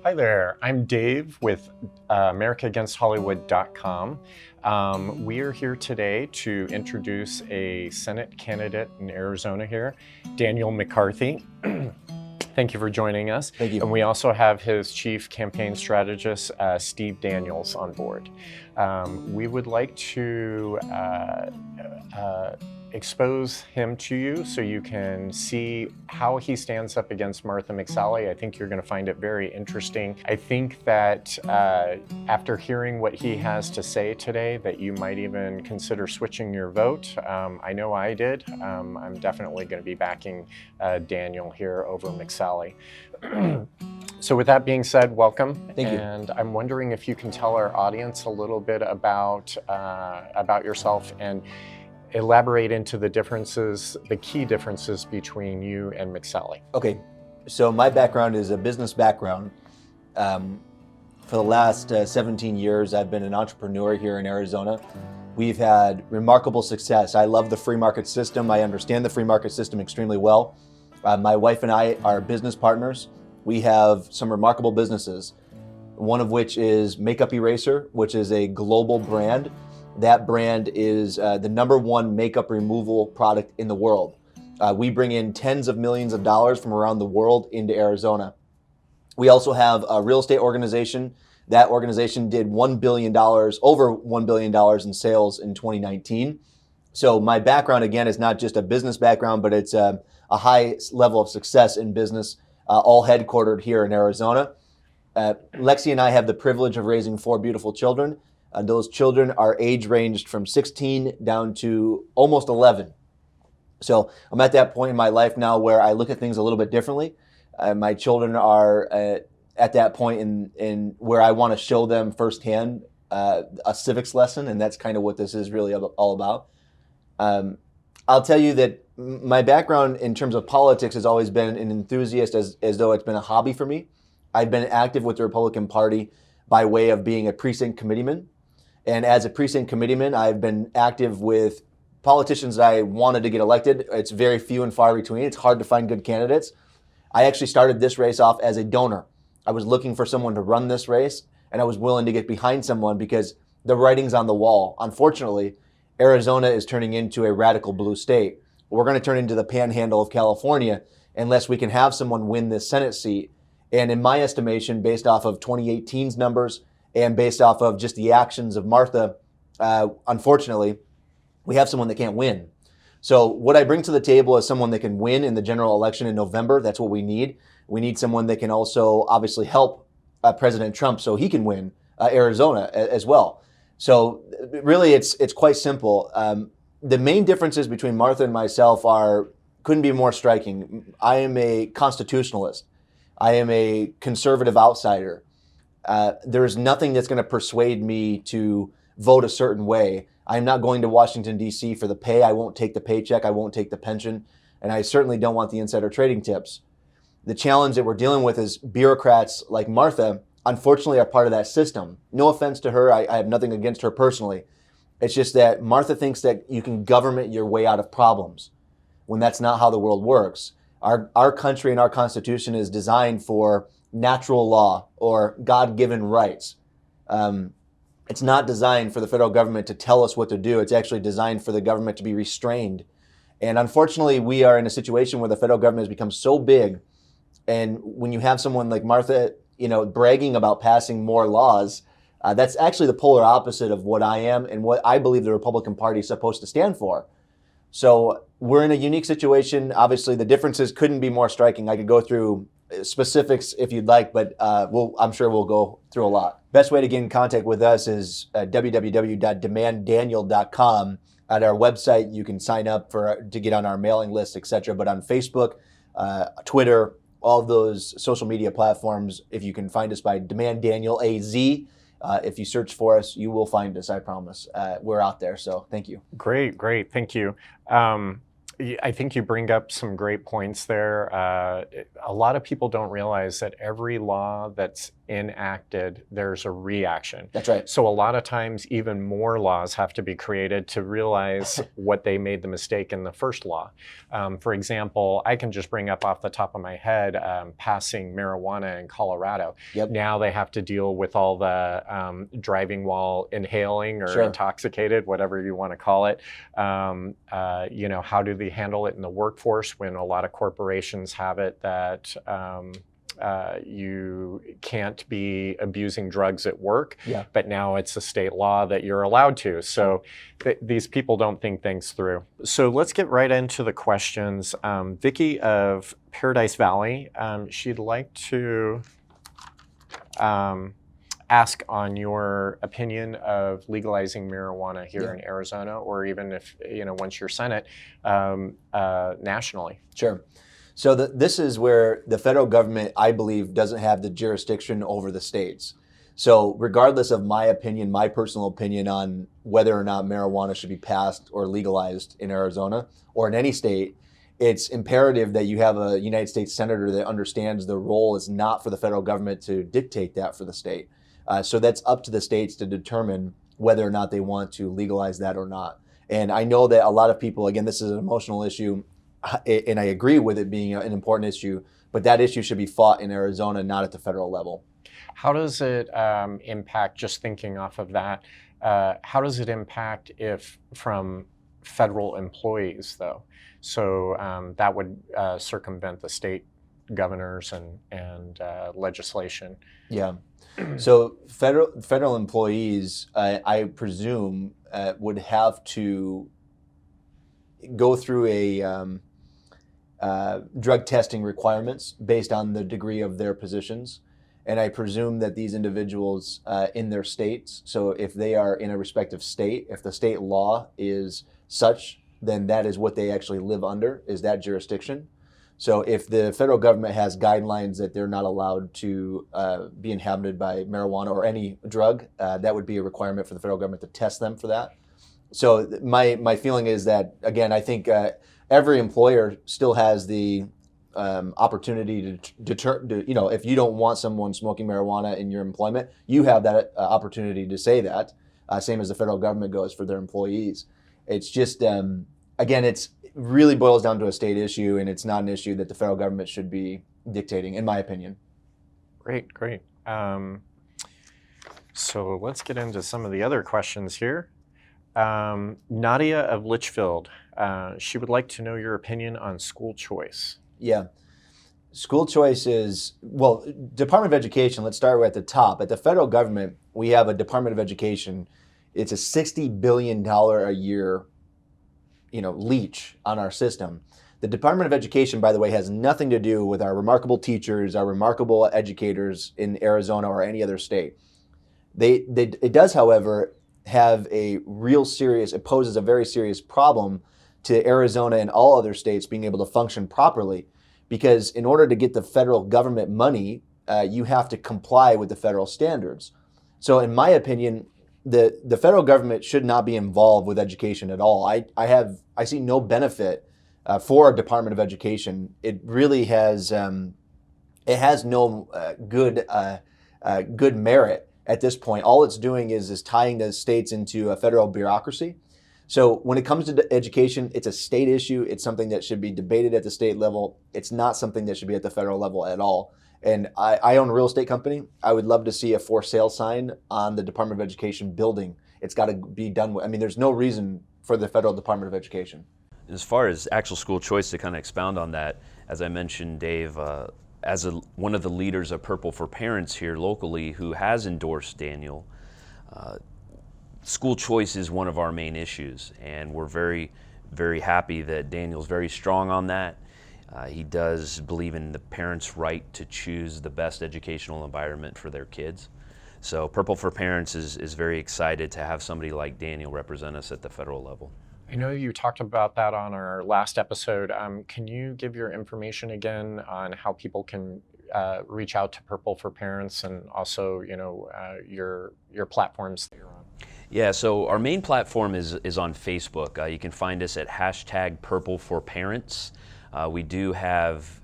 Hi there, I'm Dave with AmericaAgainstHollywood.com. We are here today to introduce a Senate candidate in Arizona here, Daniel McCarthy. Thank you for joining us. Thank you. And we also have his chief campaign strategist, Steve Daniels, on board. We would like to expose him to you so you can see how he stands up against Martha McSally. I think you're going to find it very interesting. I think that after hearing what he has to say today, that you might even consider switching your vote. I know I did. I'm definitely going to be backing Daniel here over McSally. So with that being said, welcome. Thank you. And I'm wondering if you can tell our audience a little bit about yourself and elaborate into the differences, the key differences between you and McSally. Okay, so my background is a business background. For the last 17 years, I've been an entrepreneur here in Arizona. We've had remarkable success. I love the free market system. I understand the free market system extremely well. My wife and I are business partners. We have some remarkable businesses, one of which is Makeup Eraser, which is a global brand. That brand is the #1 makeup removal product in the world. We bring in tens of millions of dollars from around the world into Arizona. We also have a real estate organization. That organization did $1 billion, over $1 billion in sales in 2019. So my background, again, is not just a business background, but it's a high level of success in business, all headquartered here in Arizona. Lexi and I have the privilege of raising 4 beautiful children. Those children are age ranged from 16 down to almost 11. So I'm at that point in my life now where I look at things a little bit differently. My children are at that point in where I want to show them firsthand a civics lesson, and that's kind of what this is really all about. I'll tell you that my background in terms of politics has always been an enthusiast, as though it's been a hobby for me. I've been active with the Republican Party by way of being a precinct committeeman. And as a precinct committeeman, I've been active with politicians that I wanted to get elected. It's very few and far between. It's hard to find good candidates. I actually started this race off as a donor. I was looking for someone to run this race, and I was willing to get behind someone because the writing's on the wall. Unfortunately, Arizona is turning into a radical blue state. We're going to turn into the panhandle of California unless we can have someone win this Senate seat. And in my estimation, based off of 2018's numbers, and based off of just the actions of Martha, unfortunately, we have someone that can't win. So what I bring to the table is someone that can win in the general election in November. That's what we need. We need someone that can also obviously help President Trump so he can win Arizona as well. So really, it's quite simple. The main differences between Martha and myself couldn't be more striking. I am a constitutionalist. I am a conservative outsider. There's nothing that's going to persuade me to vote a certain way. I'm not going to Washington, D.C. for the pay. I won't take the paycheck. I won't take the pension. And I certainly don't want the insider trading tips. The challenge that we're dealing with is bureaucrats like Martha, unfortunately, are part of that system. No offense to her. I have nothing against her personally. It's just that Martha thinks that you can government your way out of problems when that's not how the world works. Our country and our Constitution is designed for natural law or God-given rights. It's not designed for the federal government to tell us what to do. It's actually designed for the government to be restrained. And unfortunately, we are in a situation where the federal government has become so big. And when you have someone like Martha, bragging about passing more laws, that's actually the polar opposite of what I am and what I believe the Republican Party is supposed to stand for. So we're in a unique situation. Obviously, the differences couldn't be more striking. I could go through specifics if you'd like, but I'm sure we'll go through a lot. Best way to get in contact with us is www.demanddaniel.com. At our website, you can sign up to get on our mailing list, etc. But on Facebook, Twitter, all those social media platforms, if you can find us by Demand Daniel AZ, if you search for us, you will find us, I promise. We're out there, so thank you. Great, thank you. I think you bring up some great points there. A lot of people don't realize that every law that's enacted, there's a reaction. That's right. So a lot of times, even more laws have to be created to realize what they made the mistake in the first law. For example, I can just bring up off the top of my head passing marijuana in Colorado. Yep. Now they have to deal with all the driving while inhaling or Sure. intoxicated, whatever you want to call it. How do they handle it in the workforce when a lot of corporations have it that you can't be abusing drugs at work, Yeah. but now it's a state law that you're allowed to. So these people don't think things through. So let's get right into the questions. Vicki of Paradise Valley, she'd like to ask on your opinion of legalizing marijuana here in Arizona, or even if, once you're Senate, nationally. Sure. So this is where the federal government, I believe, doesn't have the jurisdiction over the states. So regardless of my opinion, my personal opinion on whether or not marijuana should be passed or legalized in Arizona or in any state, it's imperative that you have a United States senator that understands the role is not for the federal government to dictate that for the state. So that's up to the states to determine whether or not they want to legalize that or not. And I know that a lot of people, again, this is an emotional issue, and I agree with it being an important issue, but that issue should be fought in Arizona, not at the federal level. How does it impact, just thinking off of that, how does it impact if from federal employees, though? So that would circumvent the state governors and legislation. Yeah. So federal employees, I presume, would have to go through a drug testing requirements based on the degree of their positions. And I presume that these individuals in their states, so if they are in a respective state, if the state law is such, then that is what they actually live under, is that jurisdiction. So if the federal government has guidelines that they're not allowed to be inhabited by marijuana or any drug, that would be a requirement for the federal government to test them for that. So my feeling is that, again, I think every employer still has the opportunity to deter, if you don't want someone smoking marijuana in your employment, you have that opportunity to say that, same as the federal government goes for their employees. It's just, again, it really boils down to a state issue, and it's not an issue that the federal government should be dictating, in my opinion. Great. So let's get into some of the other questions here. Nadia of Litchfield, she would like to know your opinion on school choice. Yeah. School choice is, well, Department of Education, let's start at the top. At the federal government, we have a Department of Education. It's a $60 billion a year, leech on our system. The Department of Education, by the way, has nothing to do with our remarkable teachers, our remarkable educators in Arizona or any other state. It does, however, have it poses a very serious problem to Arizona and all other states being able to function properly, because in order to get the federal government money, you have to comply with the federal standards. So in my opinion, the federal government should not be involved with education at all. I see no benefit for a Department of Education. It really has no good merit at this point. All it's doing is tying the states into a federal bureaucracy. So when it comes to education, it's a state issue. It's something that should be debated at the state level. It's not something that should be at the federal level at all. And I own a real estate company. I would love to see a for sale sign on the Department of Education building. It's got to be done with. There's no reason for the federal Department of Education. As far as actual school choice, to kind of expound on that, as I mentioned, Dave, as one of the leaders of Purple for Parents here locally who has endorsed Daniel, school choice is one of our main issues, and we're very, very happy that Daniel's very strong on that. He does believe in the parents' right to choose the best educational environment for their kids. So Purple for Parents is very excited to have somebody like Daniel represent us at the federal level. I know you talked about that on our last episode. Can you give your information again on how people can reach out to Purple for Parents, and also, your platforms that you're on? Yeah, so our main platform is on Facebook. You can find us at #PurpleForParents. We do have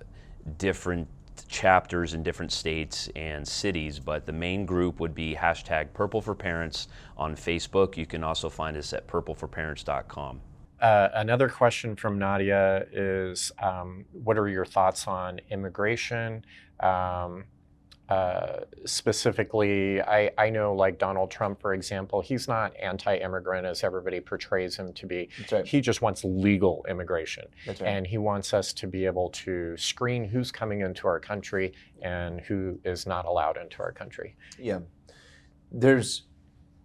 different chapters in different states and cities, but the main group would be #PurpleForParents on Facebook. You can also find us at purpleforparents.com. Another question from Nadia is, what are your thoughts on immigration? Specifically, I know like Donald Trump, for example, he's not anti-immigrant as everybody portrays him to be. That's right. He just wants legal immigration. That's right. And he wants us to be able to screen who's coming into our country and who is not allowed into our country. Yeah. There's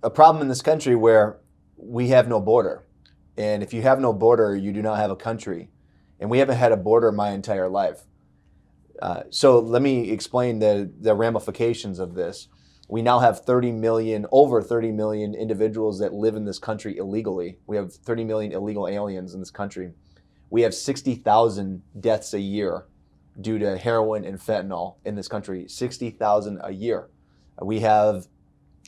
a problem in this country where we have no border. And if you have no border, you do not have a country. And we haven't had a border my entire life. So let me explain the ramifications of this. We now have over 30 million individuals that live in this country illegally. We have 30 million illegal aliens in this country. We have 60,000 deaths a year due to heroin and fentanyl in this country, 60,000 a year. We have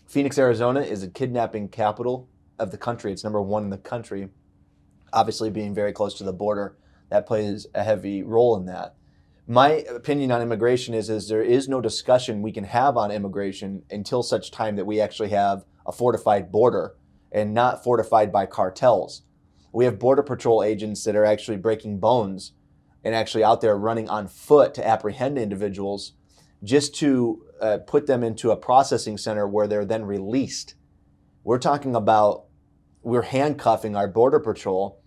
Phoenix, Arizona is a kidnapping capital of the country. It's number 1 in the country. Obviously being very close to the border, that plays a heavy role in that. My opinion on immigration is there is no discussion we can have on immigration until such time that we actually have a fortified border and not fortified by cartels. We have Border Patrol agents that are actually breaking bones and actually out there running on foot to apprehend individuals just to put them into a processing center where they're then released. We're talking about, we're handcuffing our Border Patrol,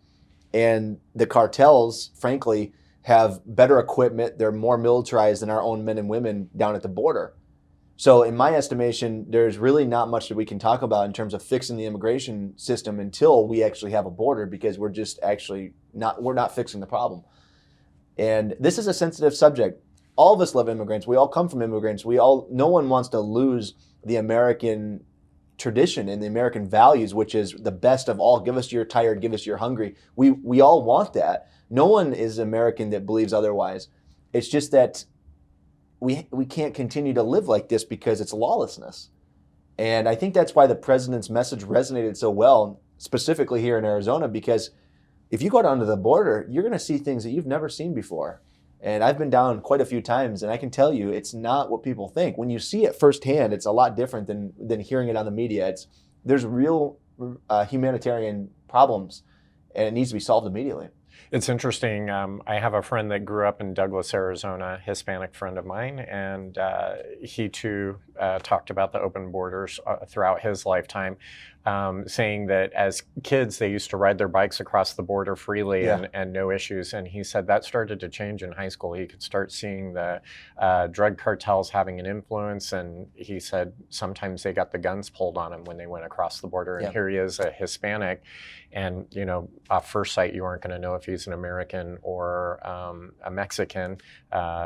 and the cartels, frankly, have better equipment. They're more militarized than our own men and women down at the border. So in my estimation, there's really not much that we can talk about in terms of fixing the immigration system until we actually have a border, because we're just actually we're not fixing the problem. And this is a sensitive subject. All of us love immigrants. We all come from immigrants. No one wants to lose the American tradition and the American values, which is the best of all. Give us your tired, give us your hungry. We all want that. No one is American that believes otherwise. It's just that we can't continue to live like this because it's lawlessness. And I think that's why the president's message resonated so well, specifically here in Arizona, because if you go down to the border, you're going to see things that you've never seen before. And I've been down quite a few times, and I can tell you it's not what people think. When you see it firsthand, it's a lot different than hearing it on the media. There's real humanitarian problems, and it needs to be solved immediately. It's interesting. I have a friend that grew up in Douglas, Arizona, Hispanic friend of mine, and he too talked about the open borders throughout his lifetime, saying that as kids they used to ride their bikes across the border freely and no issues. And he said that started to change in high school. He could start seeing the drug cartels having an influence, and he said sometimes they got the guns pulled on him when they went across the border. And here he is, a Hispanic, and off first sight you aren't going to know if he's an American or a Mexican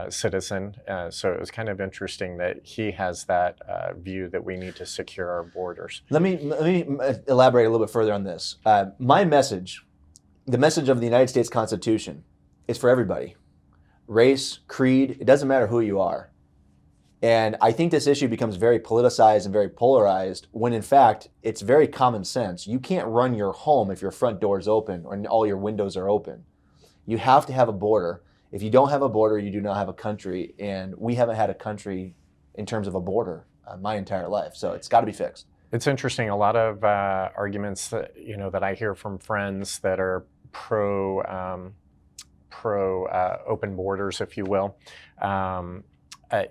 citizen. So it was kind of interesting that he has that view that we need to secure our borders. Let me elaborate a little bit further on this. My message, the message of the United States Constitution, is for everybody. Race, creed, it doesn't matter who you are. And I think this issue becomes very politicized and very polarized when in fact it's very common sense. You can't run your home if your front door is open or all your windows are open. You have to have a border. If you don't have a border, you do not have a country. And we haven't had a country in terms of a border my entire life. So it's got to be fixed. It's interesting. A lot of arguments that that I hear from friends that are pro open borders, if you will,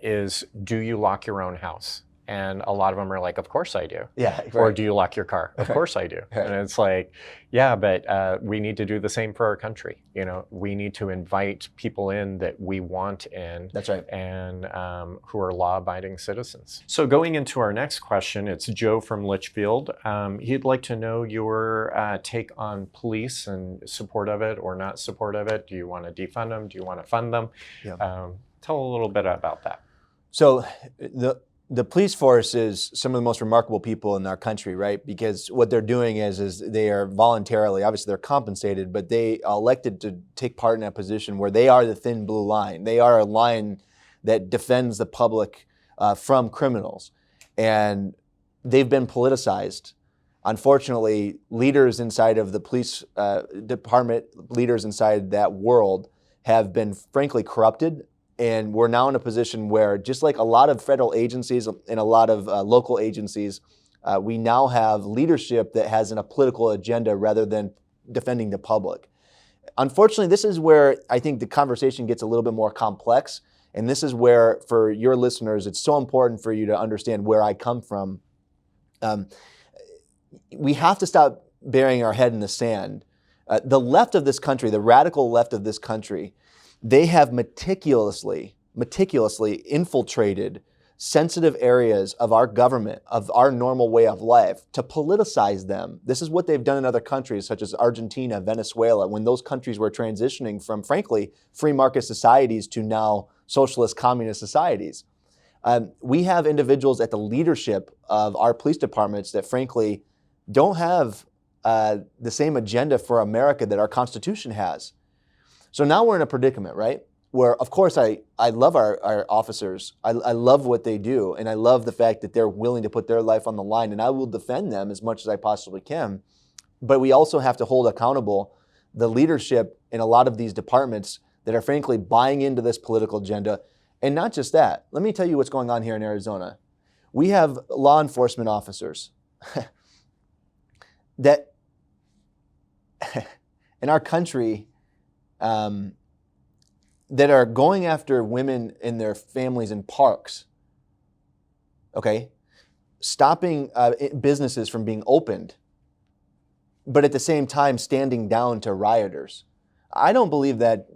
is, do you lock your own house? And a lot of them are like, of course I do. Yeah. Right. Or do you lock your car? Of course I do. Right. And it's like, yeah, but we need to do the same for our country. We need to invite people in that we want in. That's right. And who are law-abiding citizens. So going into our next question, it's Joe from Litchfield. He'd like to know your take on police and support of it or not support of it. Do you want to defund them? Do you want to fund them? Yeah. Tell a little bit about that. So the police force is some of the most remarkable people in our country, right? Because what they're doing is they are voluntarily, obviously they're compensated, but they elected to take part in that position where they are the thin blue line. They are a line that defends the public from criminals. And they've been politicized. unfortunately, leaders inside of the police department, leaders inside that world have been frankly corrupted. And we're now in a position where, just like a lot of federal agencies and a lot of local agencies, we now have leadership that has a political agenda rather than defending the public. Unfortunately, this is where I think the conversation gets a little bit more complex. And this is where, for your listeners, it's so important for you to understand where I come from. We have to stop burying our head in the sand. The left of this country, the radical left of this country, they have meticulously infiltrated sensitive areas of our government, of our normal way of life, to politicize them. This is what they've done in other countries, such as Argentina, Venezuela, when those countries were transitioning from, frankly, free market societies to now socialist communist societies. We have individuals at the leadership of our police departments that, frankly, don't have the same agenda for America that our Constitution has. So now we're in a predicament, right? Where, of course, I love our officers. I love what they do, and I love the fact that they're willing to put their life on the line, and I will defend them as much as I possibly can. But we also have to hold accountable the leadership in a lot of these departments that are, frankly, buying into this political agenda. And not just that. Let me tell you what's going on here in Arizona. We have law enforcement officers that in our country that are going after women and their families in parks, okay? Stopping businesses from being opened, but at the same time standing down to rioters. I don't believe that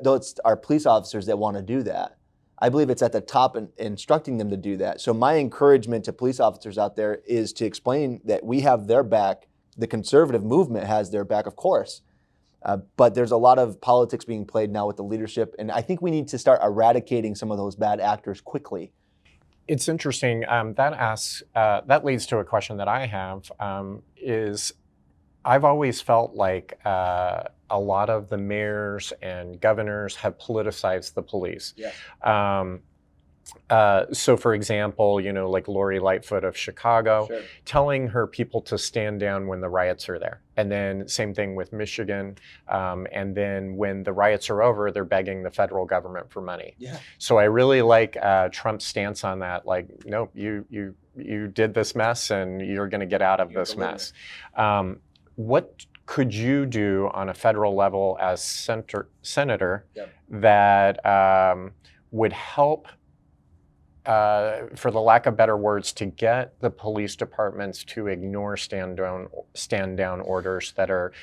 those are police officers that want to do that. I believe it's at the top and instructing them to do that. So my encouragement to police officers out there is to explain that we have their back. The conservative movement has their back, of course. But there's a lot of politics being played now with the leadership, and I think we need to start eradicating some of those bad actors quickly. It's interesting. That leads to a question that I have. Is I've always felt like a lot of the mayors and governors have politicized the police. Yeah. So, for example, like Lori Lightfoot of Chicago, Sure. telling her people to stand down when the riots are there. And then same thing with Michigan. And then when the riots are over, they're begging the federal government for money. Yeah. So I really like Trump's stance on that. Like, nope, you did this mess and you're going to get out of this mess. What could you do on a federal level as senator Yep. that would help, for the lack of better words, to get the police departments to ignore stand down orders that are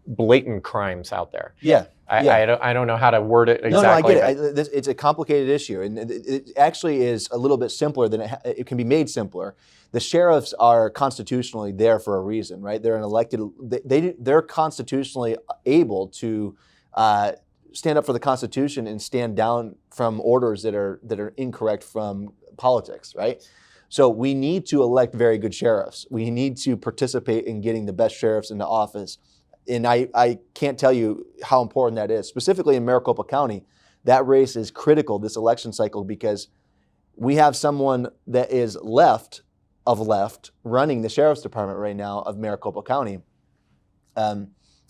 blatant crimes out there? Yeah. I don't know how to word it exactly. No, I get it. It's a complicated issue, and it actually is a little bit simpler than it can be made simpler. The sheriffs are constitutionally there for a reason, right? They're an elected. They're constitutionally able to stand up for the Constitution and stand down from orders that are incorrect from politics, right? So we need to elect very good sheriffs. We need to participate in getting the best sheriffs into office. And I can't tell you how important that is. Specifically in Maricopa County, that race is critical this election cycle because we have someone that is left running the sheriff's department right now of Maricopa County.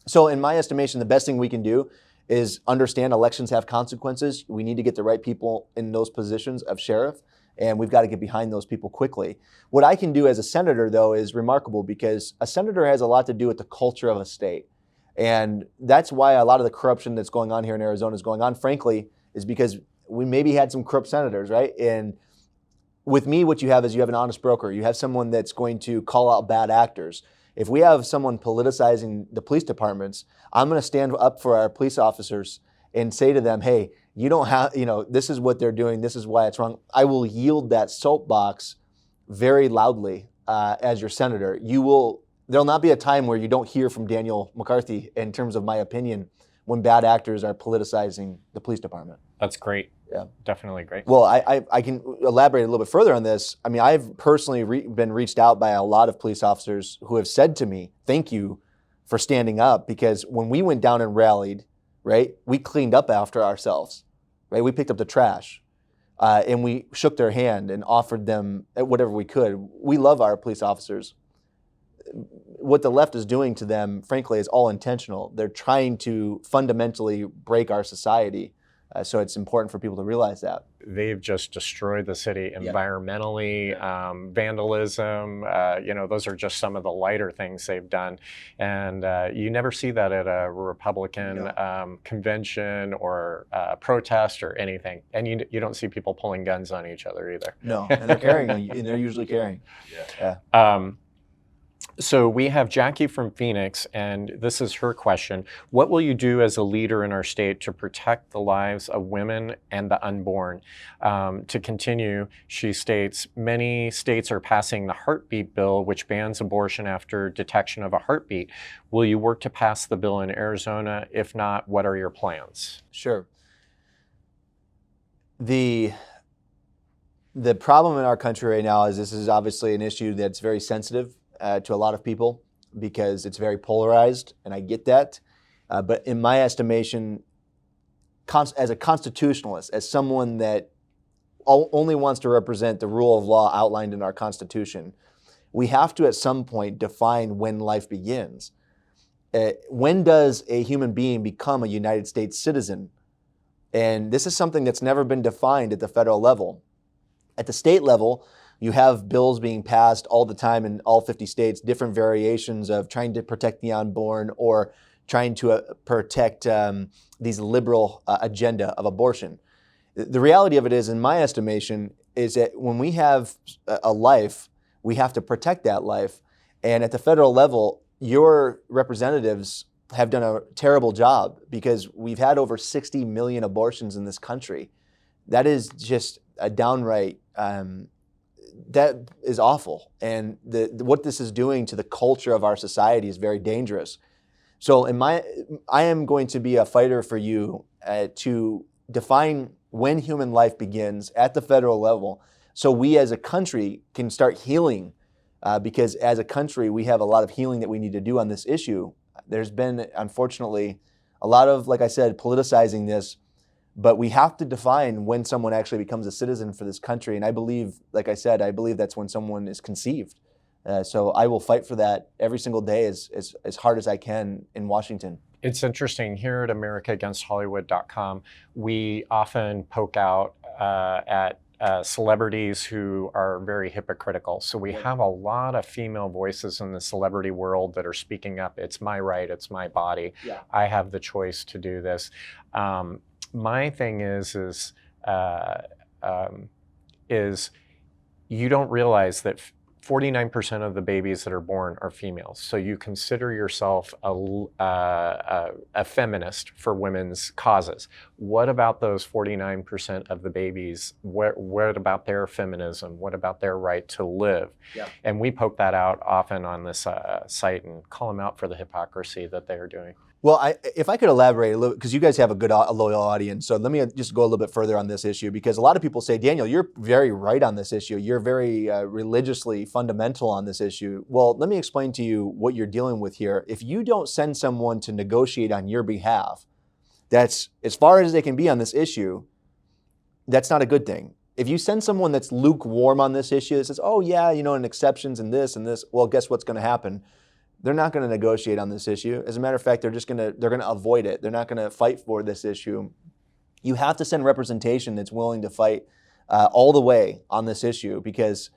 So in my estimation, the best thing we can do is understand elections have consequences. We need to get the right people in those positions of sheriff, and we've got to get behind those people quickly. What I can do as a senator, though, is remarkable because a senator has a lot to do with the culture of a state. And that's why a lot of the corruption that's going on here in Arizona is going on, frankly, is because we maybe had some corrupt senators, right? And with me, what you have is you have an honest broker. You have someone that's going to call out bad actors. If we have someone politicizing the police departments, I'm going to stand up for our police officers and say to them, hey, you don't have, this is what they're doing. This is why it's wrong. I will yield that soapbox very loudly as your senator. There'll not be a time where you don't hear from Daniel McCarthy in terms of my opinion when bad actors are politicizing the police department. That's great. Yeah, definitely great. Well, I can elaborate a little bit further on this. I mean, I've personally been reached out by a lot of police officers who have said to me, thank you for standing up, because when we went down and rallied, right, we cleaned up after ourselves, right? We picked up the trash and we shook their hand and offered them whatever we could. We love our police officers. what the left is doing to them, frankly, is all intentional. They're trying to fundamentally break our society. So it's important for people to realize that. They've just destroyed the city environmentally, vandalism. Those are just some of the lighter things they've done. And you never see that at a Republican convention or protest or anything. And you don't see people pulling guns on each other either. No, and they're carrying, and they're usually carrying. So we have Jackie from Phoenix, and this is her question. What will you do as a leader in our state to protect the lives of women and the unborn? To continue, she states, many states are passing the heartbeat bill, which bans abortion after detection of a heartbeat. Will you work to pass the bill in Arizona? If not, what are your plans? Sure. The problem in our country right now is this is obviously an issue that's very sensitive to a lot of people because it's very polarized, and I get that. But in my estimation, as a constitutionalist, as someone that only wants to represent the rule of law outlined in our Constitution, we have to at some point define when life begins. When does a human being become a United States citizen? And this is something that's never been defined at the federal level. At the state level, you have bills being passed all the time in all 50 states, different variations of trying to protect the unborn or trying to protect these liberal agenda of abortion. The reality of it is, in my estimation, is that when we have a life, we have to protect that life. And at the federal level, your representatives have done a terrible job because we've had over 60 million abortions in this country. That is just a downright that is awful. And what this is doing to the culture of our society is very dangerous. So I am going to be a fighter for you to define when human life begins at the federal level so we as a country can start healing because as a country, we have a lot of healing that we need to do on this issue. There's been, unfortunately, a lot of, like I said, politicizing this. But we have to define when someone actually becomes a citizen for this country. And I believe, like I said, I believe that's when someone is conceived. So I will fight for that every single day as hard as I can in Washington. It's interesting. Here at AmericaAgainstHollywood.com, we often poke out at celebrities who are very hypocritical. So we have a lot of female voices in the celebrity world that are speaking up. It's my right. It's my body. Yeah. I have the choice to do this. My thing is you don't realize that 49% of the babies that are born are females. So you consider yourself a feminist for women's causes. What about those 49% of the babies? What about their feminism? What about their right to live? Yeah. And we poke that out often on this site and call them out for the hypocrisy that they are doing. Well, if I could elaborate a little, because you guys have a loyal audience, so let me just go a little bit further on this issue, because a lot of people say, Daniel, you're very right on this issue. You're very religiously fundamental on this issue. Well, let me explain to you what you're dealing with here. If you don't send someone to negotiate on your behalf, that's as far as they can be on this issue, that's not a good thing. If you send someone that's lukewarm on this issue that says, oh yeah, and exceptions and this, well, guess what's going to happen? They're not going to negotiate on this issue. As a matter of fact, they're going to avoid it. They're not going to fight for this issue. You have to send representation that's willing to fight all the way on this issue, because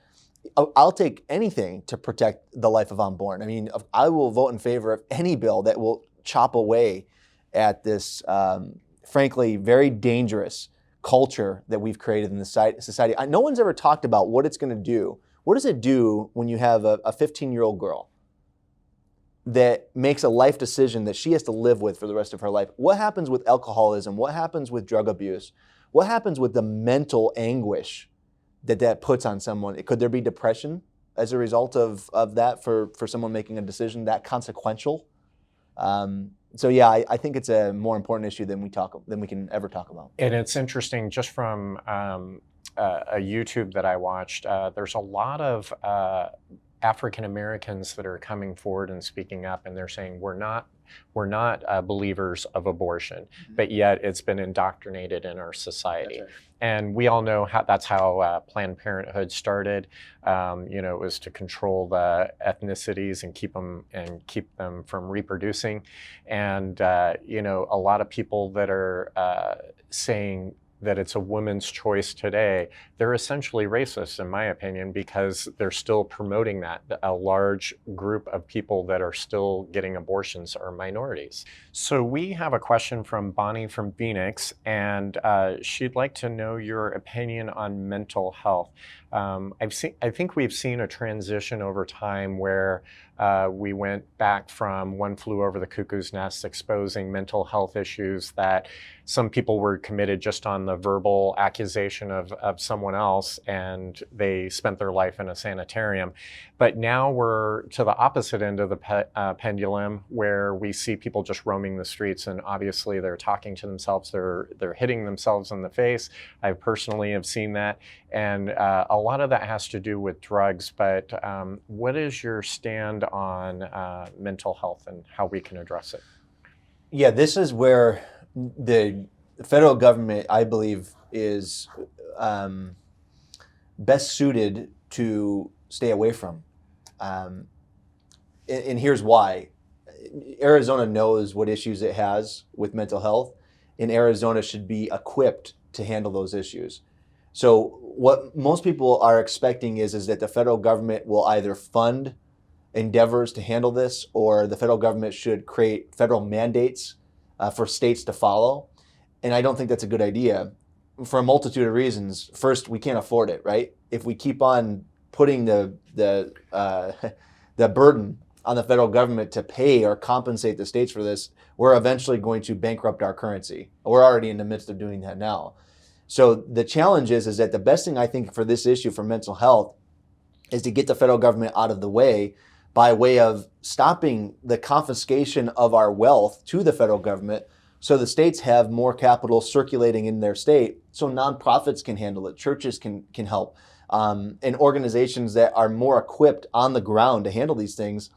I'll take anything to protect the life of unborn. I mean, I will vote in favor of any bill that will chop away at this, frankly, very dangerous culture that we've created in the society. No one's ever talked about what it's going to do. What does it do when you have a 15-year-old girl that makes a life decision that she has to live with for the rest of her life? What happens with alcoholism? What happens with drug abuse? What happens with the mental anguish that puts on someone? Could there be depression as a result of that for someone making a decision that consequential? So yeah, I think it's a more important issue than we can ever talk about. And it's interesting, just from a YouTube that I watched, there's a lot of African Americans that are coming forward and speaking up, and they're saying we're not believers of abortion, but yet it's been indoctrinated in our society. That's right. And we all know that's how Planned Parenthood started. It was to control the ethnicities and keep them from reproducing. And a lot of people that are saying that it's a woman's choice today, they're essentially racist, in my opinion, because they're still promoting that. A large group of people that are still getting abortions are minorities. So we have a question from Bonnie from Phoenix, and she'd like to know your opinion on mental health. I think we've seen a transition over time where we went back from One Flew Over the Cuckoo's Nest, exposing mental health issues that some people were committed just on the verbal accusation of someone else, and they spent their life in a sanitarium. But now we're to the opposite end of the pendulum, where we see people just roaming the streets, and obviously they're talking to themselves, they're hitting themselves in the face. I personally have seen that, and a lot of that has to do with drugs. But what is your stand on mental health and how we can address it? Yeah, this is where the federal government, I believe, is best suited to stay away from. And here's why. Arizona knows what issues it has with mental health, and Arizona should be equipped to handle those issues. So what most people are expecting is that the federal government will either fund endeavors to handle this, or the federal government should create federal mandates for states to follow. And I don't think that's a good idea for a multitude of reasons. First, we can't afford it, right? If we keep on putting the burden on the federal government to pay or compensate the states for this, we're eventually going to bankrupt our currency. We're already in the midst of doing that now. So the challenge is that the best thing I think for this issue for mental health is to get the federal government out of the way by way of stopping the confiscation of our wealth to the federal government, so the states have more capital circulating in their state, so nonprofits can handle it, churches can help, and organizations that are more equipped on the ground to handle these things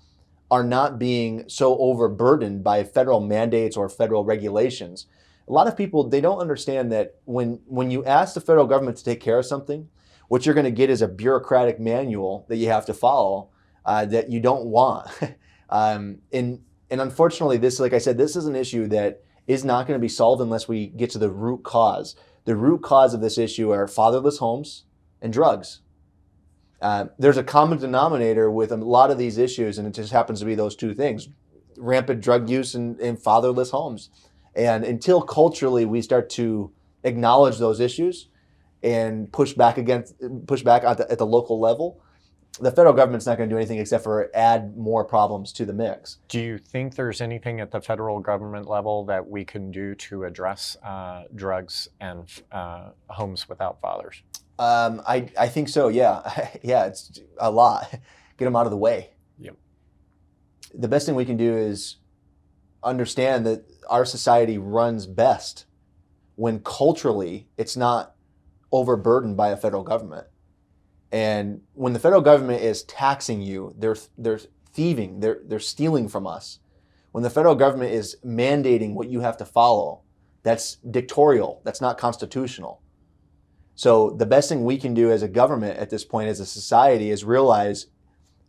are not being so overburdened by federal mandates or federal regulations. A lot of people, they don't understand that when you ask the federal government to take care of something, what you're going to get is a bureaucratic manual that you have to follow that you don't want. And unfortunately, this, like I said, this is an issue that is not going to be solved unless we get to the root cause. The root cause of this issue are fatherless homes and drugs. There's a common denominator with a lot of these issues, and it just happens to be those two things: rampant drug use and fatherless homes. And until culturally we start to acknowledge those issues and push back at the local level, the federal government's not going to do anything except for add more problems to the mix. Do you think there's anything at the federal government level that we can do to address drugs and homes without fathers? I think so, yeah. Yeah, it's a lot. Get them out of the way. Yep. The best thing we can do is understand that our society runs best when culturally it's not overburdened by a federal government. And when the federal government is taxing you, they're thieving, they're stealing from us. When the federal government is mandating what you have to follow, that's dictatorial, that's not constitutional. So the best thing we can do as a government at this point, as a society, is realize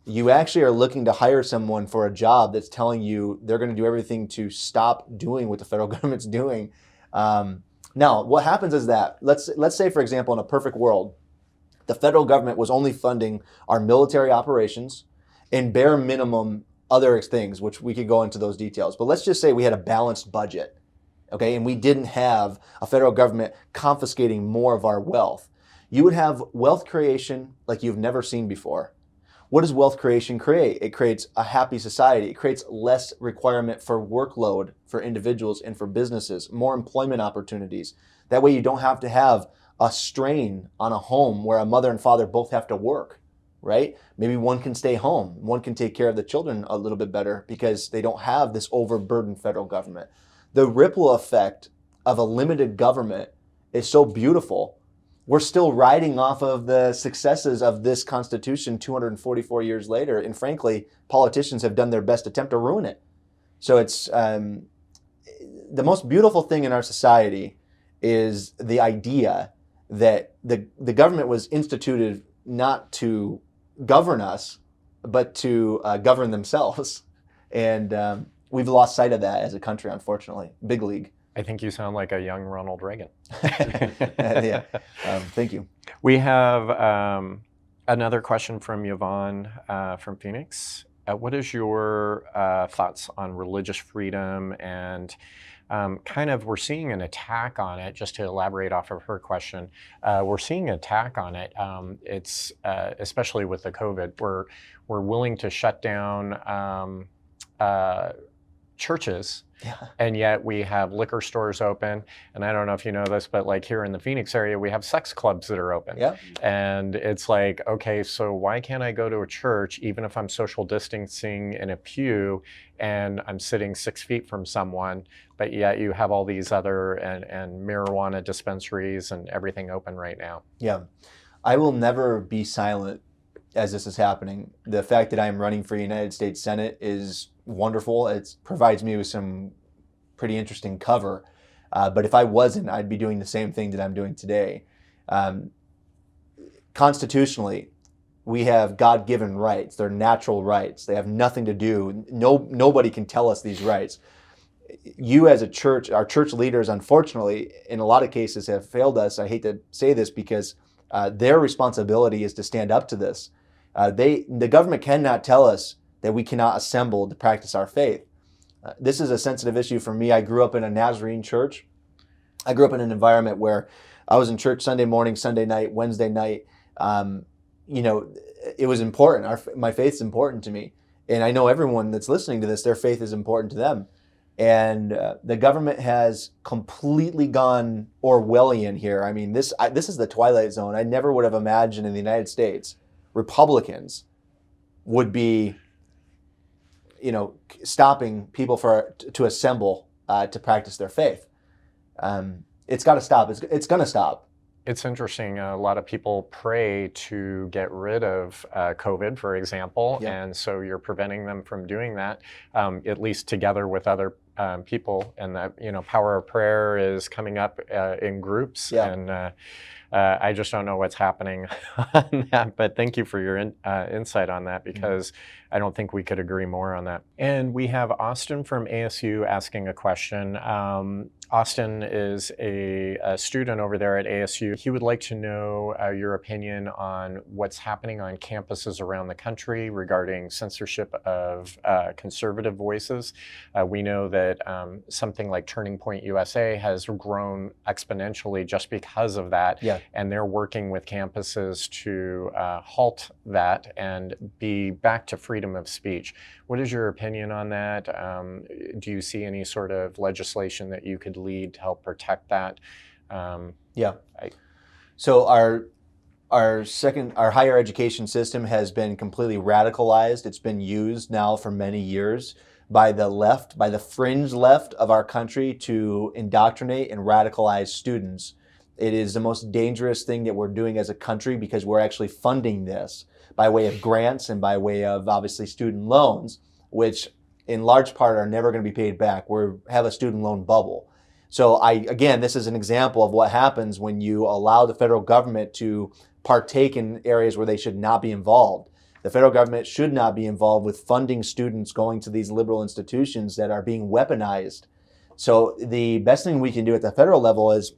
you actually are looking to hire someone for a job that's telling you they're going to do everything to stop doing what the federal government's doing. Now, what happens is that, let's say, for example, in a perfect world, the federal government was only funding our military operations and bare minimum other things, which we could go into those details. But let's just say we had a balanced budget, okay, and we didn't have a federal government confiscating more of our wealth. You would have wealth creation like you've never seen before. What does wealth creation create? It creates a happy society. It creates less requirement for workload for individuals and for businesses, more employment opportunities. That way you don't have to have a strain on a home where a mother and father both have to work, right? Maybe one can stay home. One can take care of the children a little bit better because they don't have this overburdened federal government. The ripple effect of a limited government is so beautiful we're still riding off of the successes of this Constitution 244 years later. And frankly, politicians have done their best attempt to ruin it. So it's the most beautiful thing in our society is the idea that the government was instituted not to govern us, but to govern themselves. And we've lost sight of that as a country, unfortunately. Big league. I think you sound like a young Ronald Reagan. Yeah. Thank you. We have another question from Yvonne from Phoenix. What is your thoughts on religious freedom and kind of we're seeing an attack on it, just to elaborate off of her question, we're seeing an attack on it. It's especially with the COVID, we're willing to shut down churches, and yet we have liquor stores open. And I don't know if you know this, but like here in the Phoenix area, we have sex clubs that are open. Yeah. And it's like, okay, so why can't I go to a church even if I'm social distancing in a pew and I'm sitting 6 feet from someone, but yet you have all these other and marijuana dispensaries and everything open right now? Yeah. I will never be silent as this is happening. The fact that I am running for United States Senate is wonderful. It provides me with some pretty interesting cover. But if I wasn't, I'd be doing the same thing that I'm doing today. Constitutionally, we have God-given rights. They're natural rights. They have nothing to do. Nobody can tell us these rights. You as a church, our church leaders, unfortunately, in a lot of cases have failed us. I hate to say this because their responsibility is to stand up to this. The government cannot tell us that we cannot assemble to practice our faith. This is a sensitive issue for me. I grew up in a Nazarene church. I grew up in an environment where I was in church Sunday morning, Sunday night, Wednesday night. It was important. My faith is important to me. And I know everyone that's listening to this, their faith is important to them. And the government has completely gone Orwellian here. I mean, this is the twilight zone. I never would have imagined in the United States, Republicans would be, stopping people to assemble to practice their faith. It's got to stop. It's going to stop. It's interesting. A lot of people pray to get rid of COVID, for example, and so you're preventing them from doing that, at least together with other people. And that power of prayer is coming up in groups, and I just don't know what's happening on that. But thank you for your insight on that, because I don't think we could agree more on that. And we have Austin from ASU asking a question. Austin is a student over there at ASU. He would like to know your opinion on what's happening on campuses around the country regarding censorship of conservative voices. We know that something like Turning Point USA has grown exponentially just because of that. Yeah. And they're working with campuses to halt that and be back to freedom of speech. What is your opinion on that? Do you see any sort of legislation that you could lead to help protect that? So our higher education system has been completely radicalized. It's been used now for many years by the left, by the fringe left of our country, to indoctrinate and radicalize students. It is the most dangerous thing that we're doing as a country, because we're actually funding this by way of grants and by way of, obviously, student loans, which in large part are never going to be paid back. We have a student loan bubble. So again, this is an example of what happens when you allow the federal government to partake in areas where they should not be involved. The federal government should not be involved with funding students going to these liberal institutions that are being weaponized. So the best thing we can do at the federal level is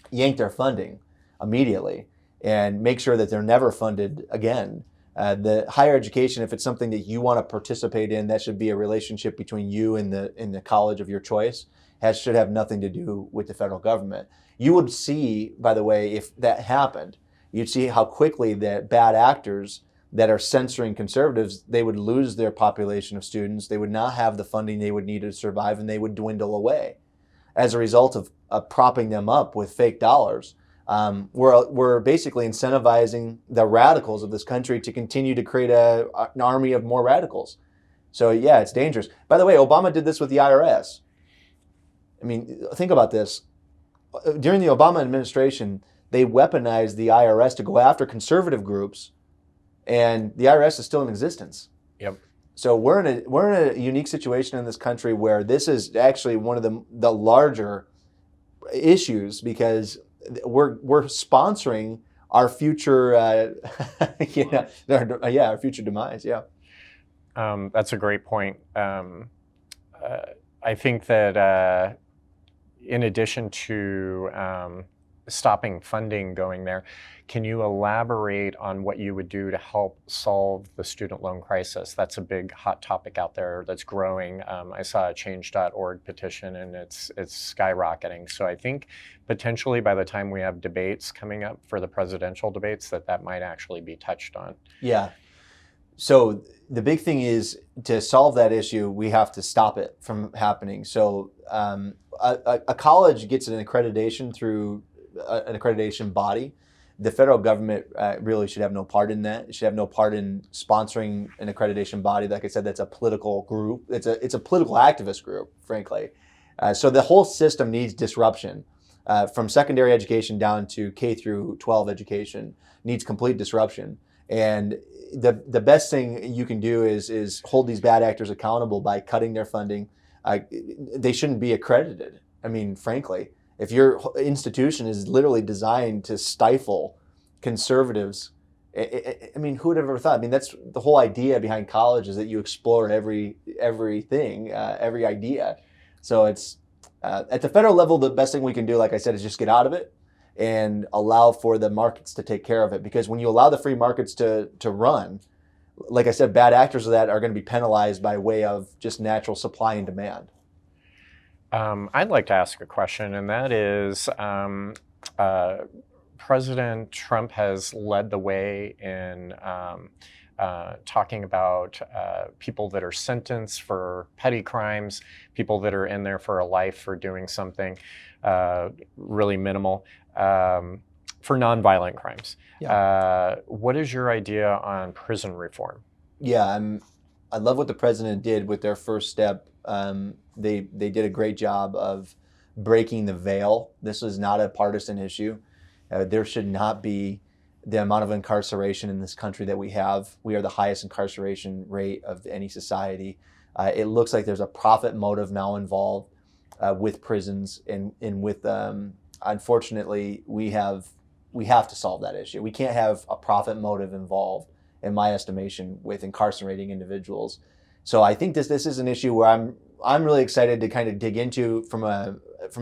yank their funding immediately and make sure that they're never funded again. The higher education, if it's something that you want to participate in, that should be a relationship between you and the college of your choice. Should have nothing to do with the federal government. You would see, by the way, if that happened, you'd see how quickly that bad actors that are censoring conservatives, they would lose their population of students. They would not have the funding they would need to survive, and they would dwindle away. As a result of propping them up with fake dollars, we're basically incentivizing the radicals of this country to continue to create an army of more radicals. So yeah, it's dangerous. By the way, Obama did this with the IRS. I mean, think about this. During the Obama administration, they weaponize the IRS to go after conservative groups, and the IRS is still in existence. Yep. So we're in a unique situation in this country where this is actually one of the larger issues, because we're sponsoring our future, our future demise. Yeah. That's a great point. I think that in addition to stopping funding going there, can you elaborate on what you would do to help solve the student loan crisis? That's a big hot topic out there that's growing. I saw a change.org petition, and it's skyrocketing. So I think potentially by the time we have debates coming up for the presidential debates, that might actually be touched on. Yeah. So the big thing is, to solve that issue, we have to stop it from happening. So a college gets an accreditation through an accreditation body. The federal government really should have no part in that. It should have no part in sponsoring an accreditation body. Like I said, that's a political group. It's a political activist group, frankly. So the whole system needs disruption. From secondary education down to K through 12 education needs complete disruption. And the best thing you can do is hold these bad actors accountable by cutting their funding. They shouldn't be accredited. I mean, frankly, if your institution is literally designed to stifle conservatives, I mean, who would have ever thought? I mean, that's the whole idea behind college, is that you explore everything, every idea. So it's at the federal level, the best thing we can do, like I said, is just get out of it and allow for the markets to take care of it. Because when you allow the free markets to run, like I said, bad actors of that are going to be penalized by way of just natural supply and demand. I'd like to ask a question, and that is, President Trump has led the way in talking about people that are sentenced for petty crimes, people that are in there for a life for doing something really minimal, for nonviolent crimes. Yeah. What is your idea on prison reform? Yeah, I love what the president did with their first step. They did a great job of breaking the veil. This is not a partisan issue. There should not be the amount of incarceration in this country that we have. We are the highest incarceration rate of any society. It looks like there's a profit motive now involved with prisons, and with unfortunately, we have to solve that issue. We can't have a profit motive involved, in my estimation, with incarcerating individuals. So I think this is an issue where I'm really excited to kind of dig into from a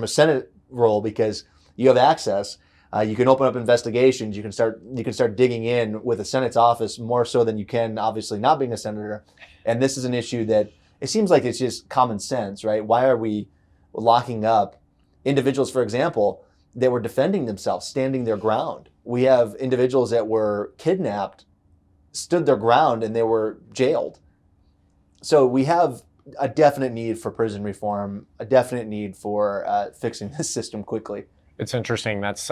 Senate role, because you have access. You can open up investigations. You can start digging in with the Senate's office more so than you can, obviously, not being a senator. And this is an issue that it seems like it's just common sense, right? Why are we locking up individuals, for example, that were defending themselves, standing their ground? We have individuals that were kidnapped, stood their ground, and they were jailed. So we have a definite need for prison reform, a definite need for fixing this system quickly. It's interesting. That's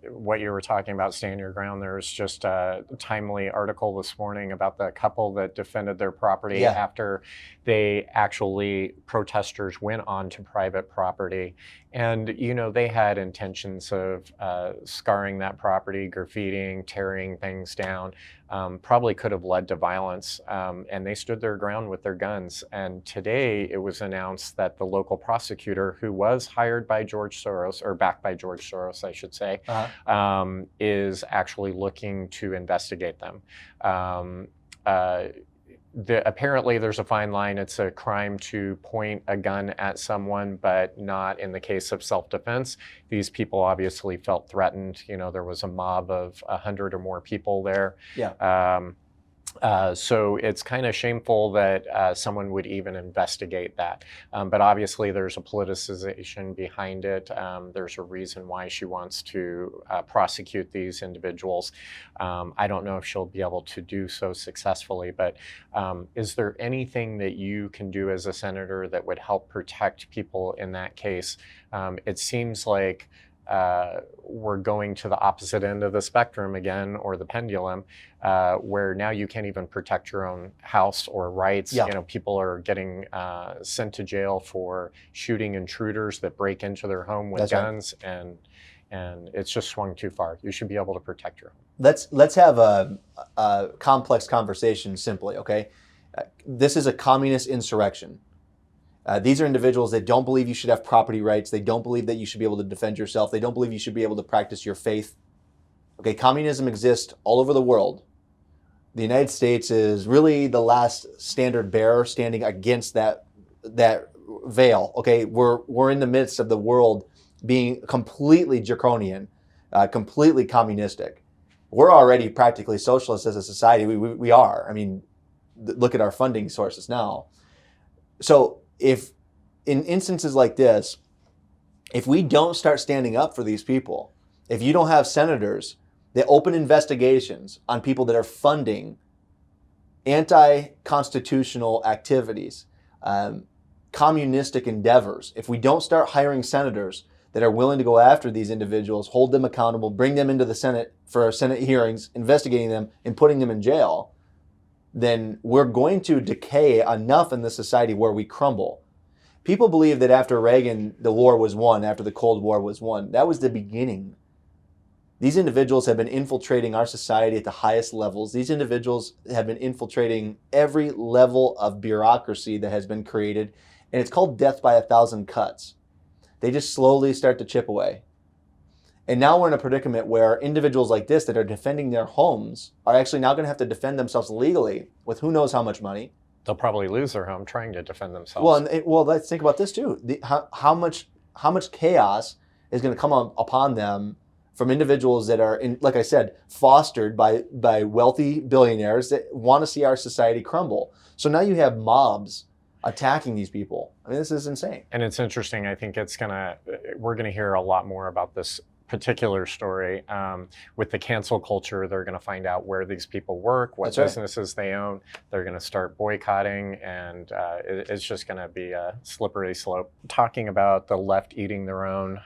what you were talking about, stand your ground. There's just a timely article this morning about the couple that defended their property after protesters went onto private property. And, they had intentions of scarring that property, graffitiing, tearing things down, probably could have led to violence. And they stood their ground with their guns. And today it was announced that the local prosecutor, who was hired by George Soros, or backed by George Soros, I should say, is actually looking to investigate them. Apparently there's a fine line. It's a crime to point a gun at someone, but not in the case of self-defense. These people obviously felt threatened. There was a mob of 100 or more people there. Yeah. So it's kind of shameful that someone would even investigate that. But obviously there's a politicization behind it. There's a reason why she wants to prosecute these individuals. I don't know if she'll be able to do so successfully, but is there anything that you can do as a senator that would help protect people in that case? It seems like we're going to the opposite end of the spectrum again, or the pendulum, where now you can't even protect your own house or rights. Yeah. People are getting sent to jail for shooting intruders that break into their home with That's guns, and and it's just swung too far. You should be able to protect your home. Let's have a complex conversation simply, okay? This is a communist insurrection. These are individuals that don't believe you should have property rights. They don't believe that you should be able to defend yourself. They don't believe you should be able to practice your faith. Okay, communism exists all over the world. The United States is really the last standard bearer standing against that veil. Okay, we're in the midst of the world being completely draconian, completely communistic. We're already practically socialist as a society. We are. I mean, look at our funding sources now. So if in instances like this, if we don't start standing up for these people, if you don't have senators that open investigations on people that are funding anti-constitutional activities, communistic endeavors, if we don't start hiring senators that are willing to go after these individuals, hold them accountable, bring them into the Senate for Senate hearings, investigating them and putting them in jail, then we're going to decay enough in the society where we crumble. People believe that after Reagan, the war was won, after the Cold War was won. That was the beginning. These individuals have been infiltrating our society at the highest levels. These individuals have been infiltrating every level of bureaucracy that has been created, and it's called death by 1,000 cuts. They just slowly start to chip away. And now we're in a predicament where individuals like this that are defending their homes are actually now going to have to defend themselves legally with who knows how much money. They'll probably lose their home trying to defend themselves. Well, let's think about this too. How much chaos is going to come upon them from individuals that are, like I said, fostered by wealthy billionaires that want to see our society crumble. So now you have mobs attacking these people. I mean, this is insane. And it's interesting. I think we're gonna hear a lot more about this particular story. With the cancel culture, they're going to find out where these people work, what businesses they own. They're going to start boycotting, and it's just going to be a slippery slope. Talking about the left eating their own,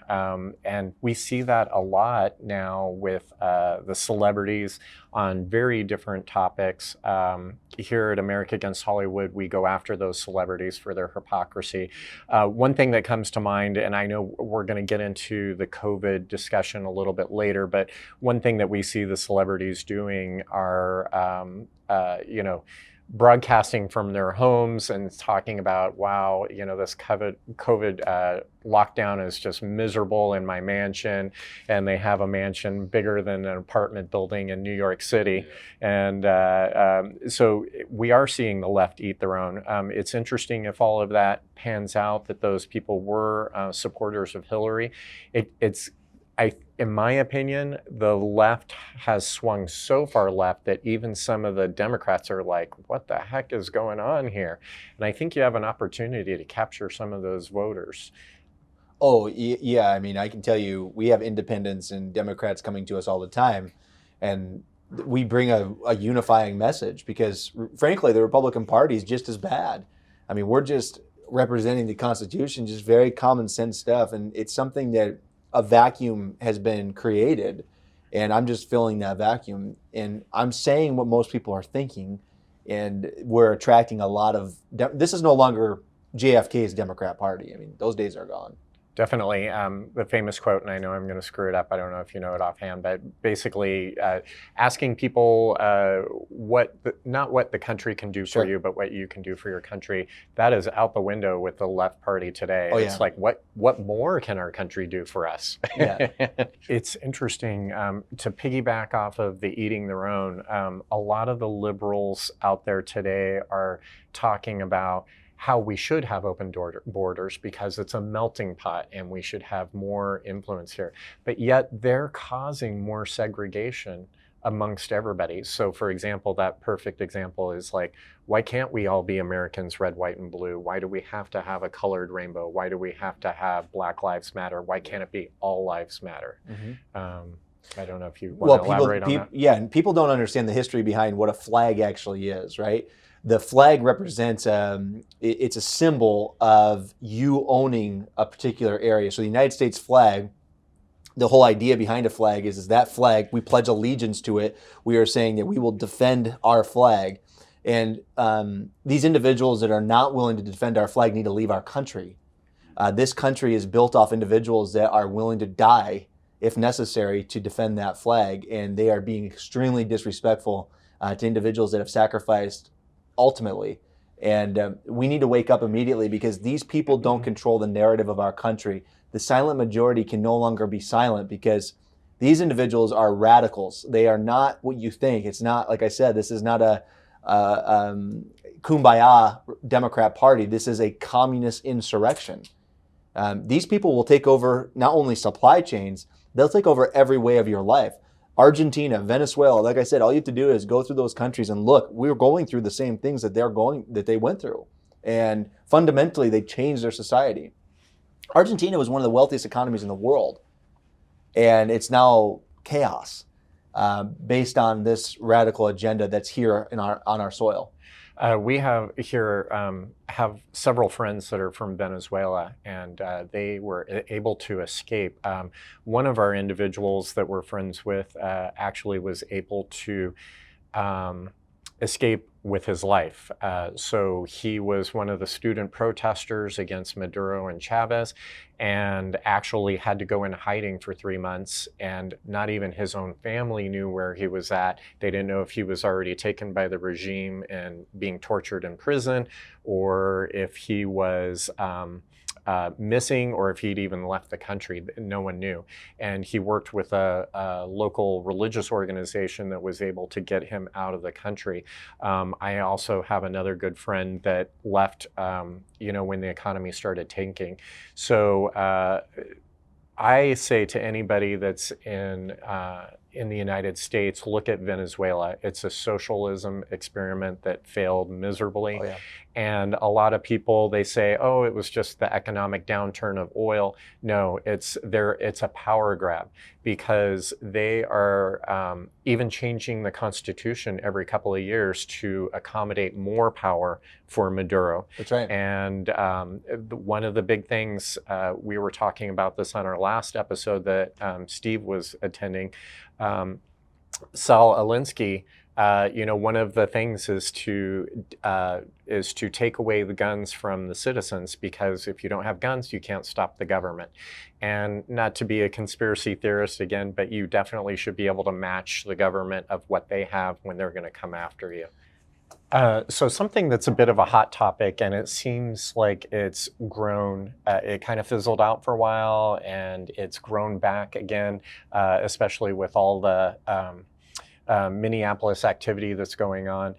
and we see that a lot now with the celebrities on very different topics. Here at America Against Hollywood, we go after those celebrities for their hypocrisy. One thing that comes to mind, and I know we're going to get into the COVID discussion a little bit later, but one thing that we see the celebrities doing are, broadcasting from their homes and talking about, wow, this COVID lockdown is just miserable in my mansion, and they have a mansion bigger than an apartment building in New York City. And so we are seeing the left eat their own. It's interesting if all of that pans out, that those people were supporters of Hillary. In my opinion, the left has swung so far left that even some of the Democrats are like, what the heck is going on here? And I think you have an opportunity to capture some of those voters. Oh, yeah. I mean, I can tell you, we have independents and Democrats coming to us all the time, and we bring a unifying message because, frankly, the Republican Party is just as bad. I mean, we're just representing the Constitution, just very common sense stuff, and it's something that a vacuum has been created, and I'm just filling that vacuum, and I'm saying what most people are thinking, and we're attracting a lot of this is no longer JFK's Democrat Party. I mean, those days are gone. Definitely. The famous quote, and I know I'm going to screw it up, I don't know if you know it offhand, but basically asking people not what the country can do for you, but what you can do for your country. That is out the window with the left party today. Oh, it's like, what more can our country do for us? Yeah. It's interesting to piggyback off of the eating their own. A lot of the liberals out there today are talking about how we should have open borders because it's a melting pot and we should have more influence here. But yet they're causing more segregation amongst everybody. So for example, that perfect example is like, why can't we all be Americans, red, white, and blue? Why do we have to have a colored rainbow? Why do we have to have Black Lives Matter? Why can't it be all lives matter? Mm-hmm. I don't know if you want to elaborate on that. Yeah, and people don't understand the history behind what a flag actually is, right? The flag represents, it's a symbol of you owning a particular area. So the United States flag, the whole idea behind a flag is that flag, we pledge allegiance to it. We are saying that we will defend our flag. And these individuals that are not willing to defend our flag need to leave our country. This country is built off individuals that are willing to die if necessary, to defend that flag. And they are being extremely disrespectful to individuals that have sacrificed ultimately. And we need to wake up immediately, because these people don't control the narrative of our country. The silent majority can no longer be silent, because these individuals are radicals. They are not what you think. It's not, like I said, this is not a kumbaya Democrat Party. This is a communist insurrection. These people will take over not only supply chains, they'll take over every way of your life. Argentina, Venezuela, like I said, all you have to do is go through those countries and look. We're going through the same things that they went through. And fundamentally, they changed their society. Argentina was one of the wealthiest economies in the world. And it's now chaos based on this radical agenda that's here on our soil. We have several friends that are from Venezuela, and they were able to escape. One of our individuals that we're friends with actually was able to escape with his life. So he was one of the student protesters against Maduro and Chavez, and actually had to go in hiding for 3 months, and not even his own family knew where he was at. They didn't know if he was already taken by the regime and being tortured in prison, or if he was missing, or if he'd even left the country. No one knew. And he worked with a local religious organization that was able to get him out of the country. I also have another good friend that left, when the economy started tanking. So I say to anybody that's in the United States, look at Venezuela. It's a socialism experiment that failed miserably. Oh, yeah. And a lot of people, they say, oh, it was just the economic downturn of oil. No, it's a power grab, because they are even changing the Constitution every couple of years to accommodate more power for Maduro. That's right. And one of the big things, we were talking about this on our last episode that Steve was attending, Saul Alinsky, one of the things is to take away the guns from the citizens, because if you don't have guns, you can't stop the government. And not to be a conspiracy theorist again, but you definitely should be able to match the government of what they have when they're going to come after you. So something that's a bit of a hot topic, and it seems like it's grown, it kind of fizzled out for a while, and it's grown back again, especially with all the Minneapolis activity that's going on,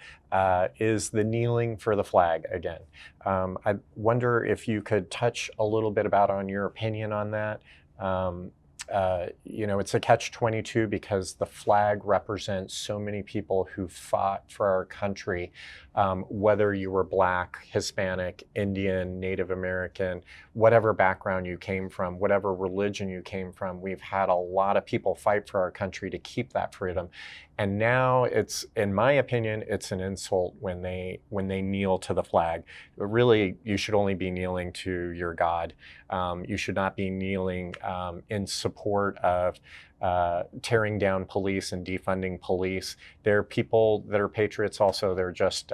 is the kneeling for the flag again. I wonder if you could touch a little bit on your opinion on that. It's a catch-22, because the flag represents so many people who fought for our country, whether you were Black, Hispanic, Indian, Native American, whatever background you came from, whatever religion you came from. We've had a lot of people fight for our country to keep that freedom. And now it's, in my opinion, it's an insult when they kneel to the flag. But really, you should only be kneeling to your God. You should not be kneeling in support of tearing down police and defunding police. They're people that are patriots also. They're just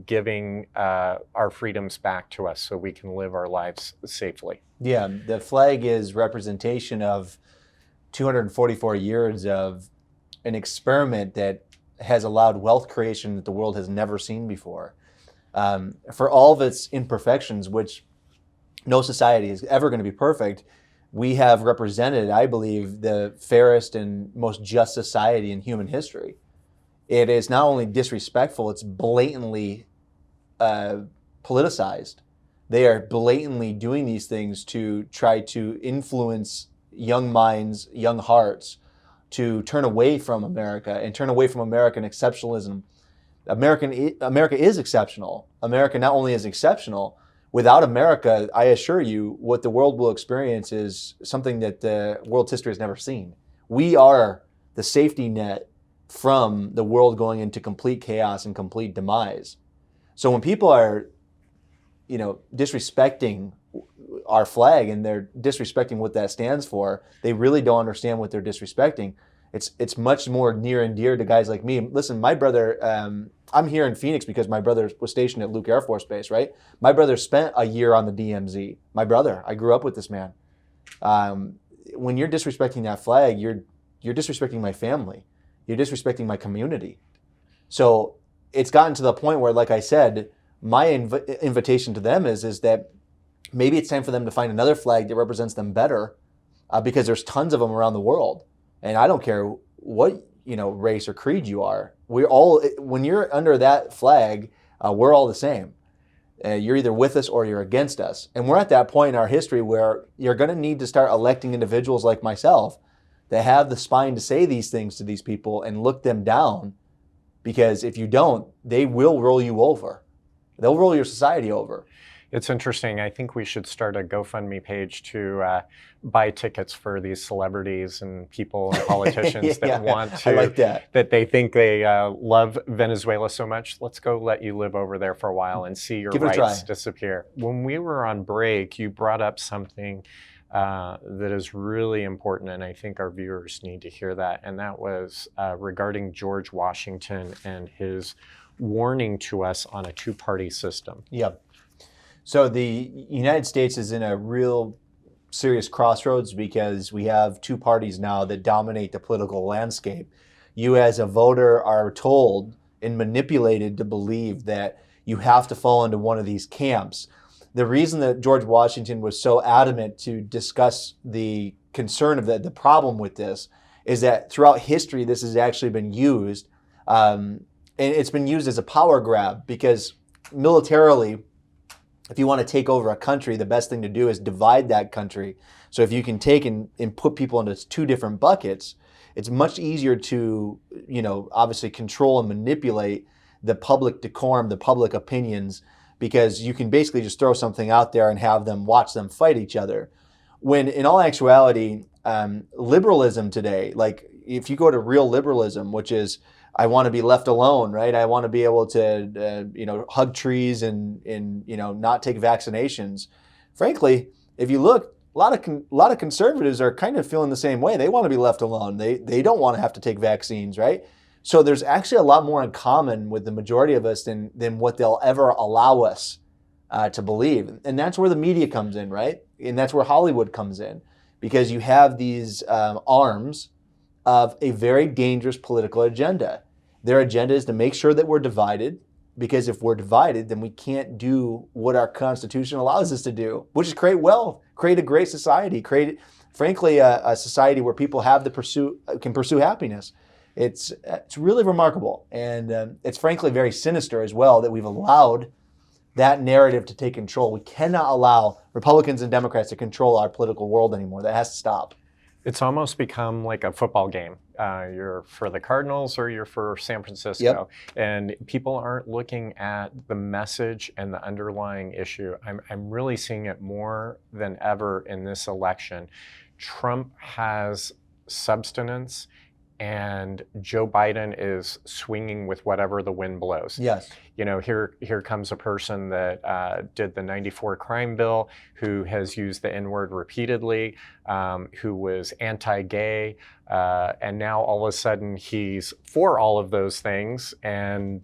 giving our freedoms back to us so we can live our lives safely. Yeah, the flag is representation of 244 years of an experiment that has allowed wealth creation that the world has never seen before. For all of its imperfections, which no society is ever going to be perfect, we have represented, I believe, the fairest and most just society in human history. It is not only disrespectful, it's blatantly politicized. They are blatantly doing these things to try to influence young minds, young hearts, to turn away from America and turn away from American exceptionalism. America is exceptional. America not only is exceptional, without America, I assure you, what the world will experience is something that the world's history has never seen. We are the safety net from the world going into complete chaos and complete demise. So when people are, disrespecting our flag and they're disrespecting what that stands for, they really don't understand what they're disrespecting. It's much more near and dear to guys like me. Listen, my brother, I'm here in Phoenix because my brother was stationed at Luke Air Force Base, right? My brother spent a year on the DMZ. My brother, I grew up with this man. when you're disrespecting that flag, you're disrespecting my family. You're disrespecting my community. So it's gotten to the point where, like I said, my invitation to them is that maybe it's time for them to find another flag that represents them better, because there's tons of them around the world. And I don't care what, race or creed you are. We're all, when you're under that flag, we're all the same. You're either with us or you're against us. And we're at that point in our history where you're going to need to start electing individuals like myself that have the spine to say these things to these people and look them down. Because if you don't, they will roll you over. They'll roll your society over. It's interesting. I think we should start a GoFundMe page to buy tickets for these celebrities and people and politicians Yeah, that want to, I like that they think they love Venezuela so much. Let's go let you live over there for a while and see your Give it a rights try. disappear. When we were on break, you brought up something that is really important, and I think our viewers need to hear that, and that was regarding George Washington and his warning to us on a two-party system. Yep. So the United States is in a real serious crossroads because we have two parties now that dominate the political landscape. You as a voter are told and manipulated to believe that you have to fall into one of these camps. The reason that George Washington was so adamant to discuss the concern of the problem with this is that throughout history, this has actually been used, and it's been used as a power grab, because militarily, if you want to take over a country, the best thing to do is divide that country. So if you can take and put people into two different buckets, it's much easier to, obviously control and manipulate the public decorum, the public opinions, because you can basically just throw something out there and have them watch them fight each other. When in all actuality, liberalism today, like if you go to real liberalism, which is, I want to be left alone, right? I want to be able to, hug trees and not take vaccinations. Frankly, if you look, a lot of conservatives are kind of feeling the same way. They want to be left alone. They don't want to have to take vaccines, right? So there's actually a lot more in common with the majority of us than what they'll ever allow us to believe. And that's where the media comes in, right? And that's where Hollywood comes in, because you have these arms of a very dangerous political agenda. Their agenda is to make sure that we're divided, because if we're divided, then we can't do what our Constitution allows us to do, which is create wealth, create a great society, create, frankly, a society where people have can pursue happiness. It's really remarkable, and it's frankly very sinister as well that we've allowed that narrative to take control. We cannot allow Republicans and Democrats to control our political world anymore. That has to stop. It's almost become like a football game. You're for the Cardinals or you're for San Francisco. Yep. And people aren't looking at the message and the underlying issue. I'm really seeing it more than ever in this election. Trump has substance, and Joe Biden is swinging with whatever the wind blows. Yes. Here comes a person that did the '94 crime bill, who has used the N-word repeatedly, who was anti-gay, and now all of a sudden he's for all of those things, and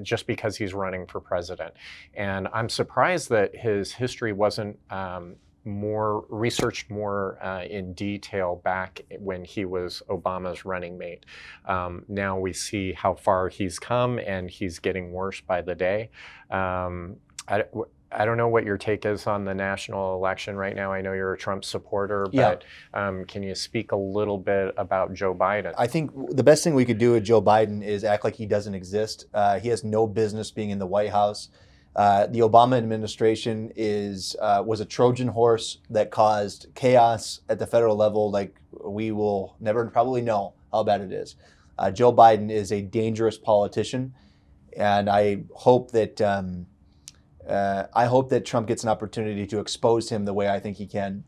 just because he's running for president. And I'm surprised that his history wasn't researched more in detail back when he was Obama's running mate. Now we see how far he's come, and he's getting worse by the day. I don't know what your take is on the national election right now. I know you're a Trump supporter, but can you speak a little bit about Joe Biden? I think the best thing we could do with Joe Biden is act like he doesn't exist. He has no business being in the White House. The Obama administration was a Trojan horse that caused chaos at the federal level like we will never probably know how bad it is. Joe Biden is a dangerous politician, and I hope that Trump gets an opportunity to expose him the way I think he can,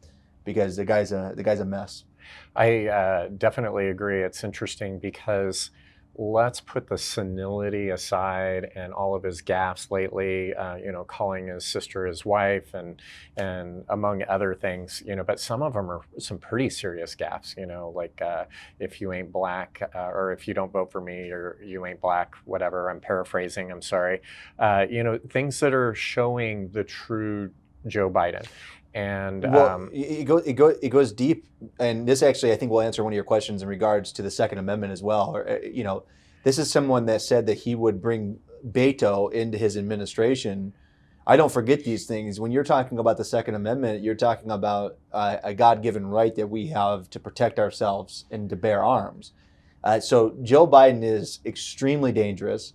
because the guy's a mess. I definitely agree. It's interesting because let's put the senility aside and all of his gaffes lately, calling his sister his wife and among other things, but some of them are some pretty serious gaffes, like if you ain't black or if you don't vote for me or you ain't black, whatever, I'm paraphrasing, I'm sorry. Things that are showing the true Joe Biden. And well, it goes deep, and this actually I think will answer one of your questions in regards to the Second Amendment as well. Or, this is someone that said that he would bring Beto into his administration. I don't forget these things. When you're talking about the Second Amendment, you're talking about a God-given right that we have to protect ourselves and to bear arms. So Joe Biden is extremely dangerous.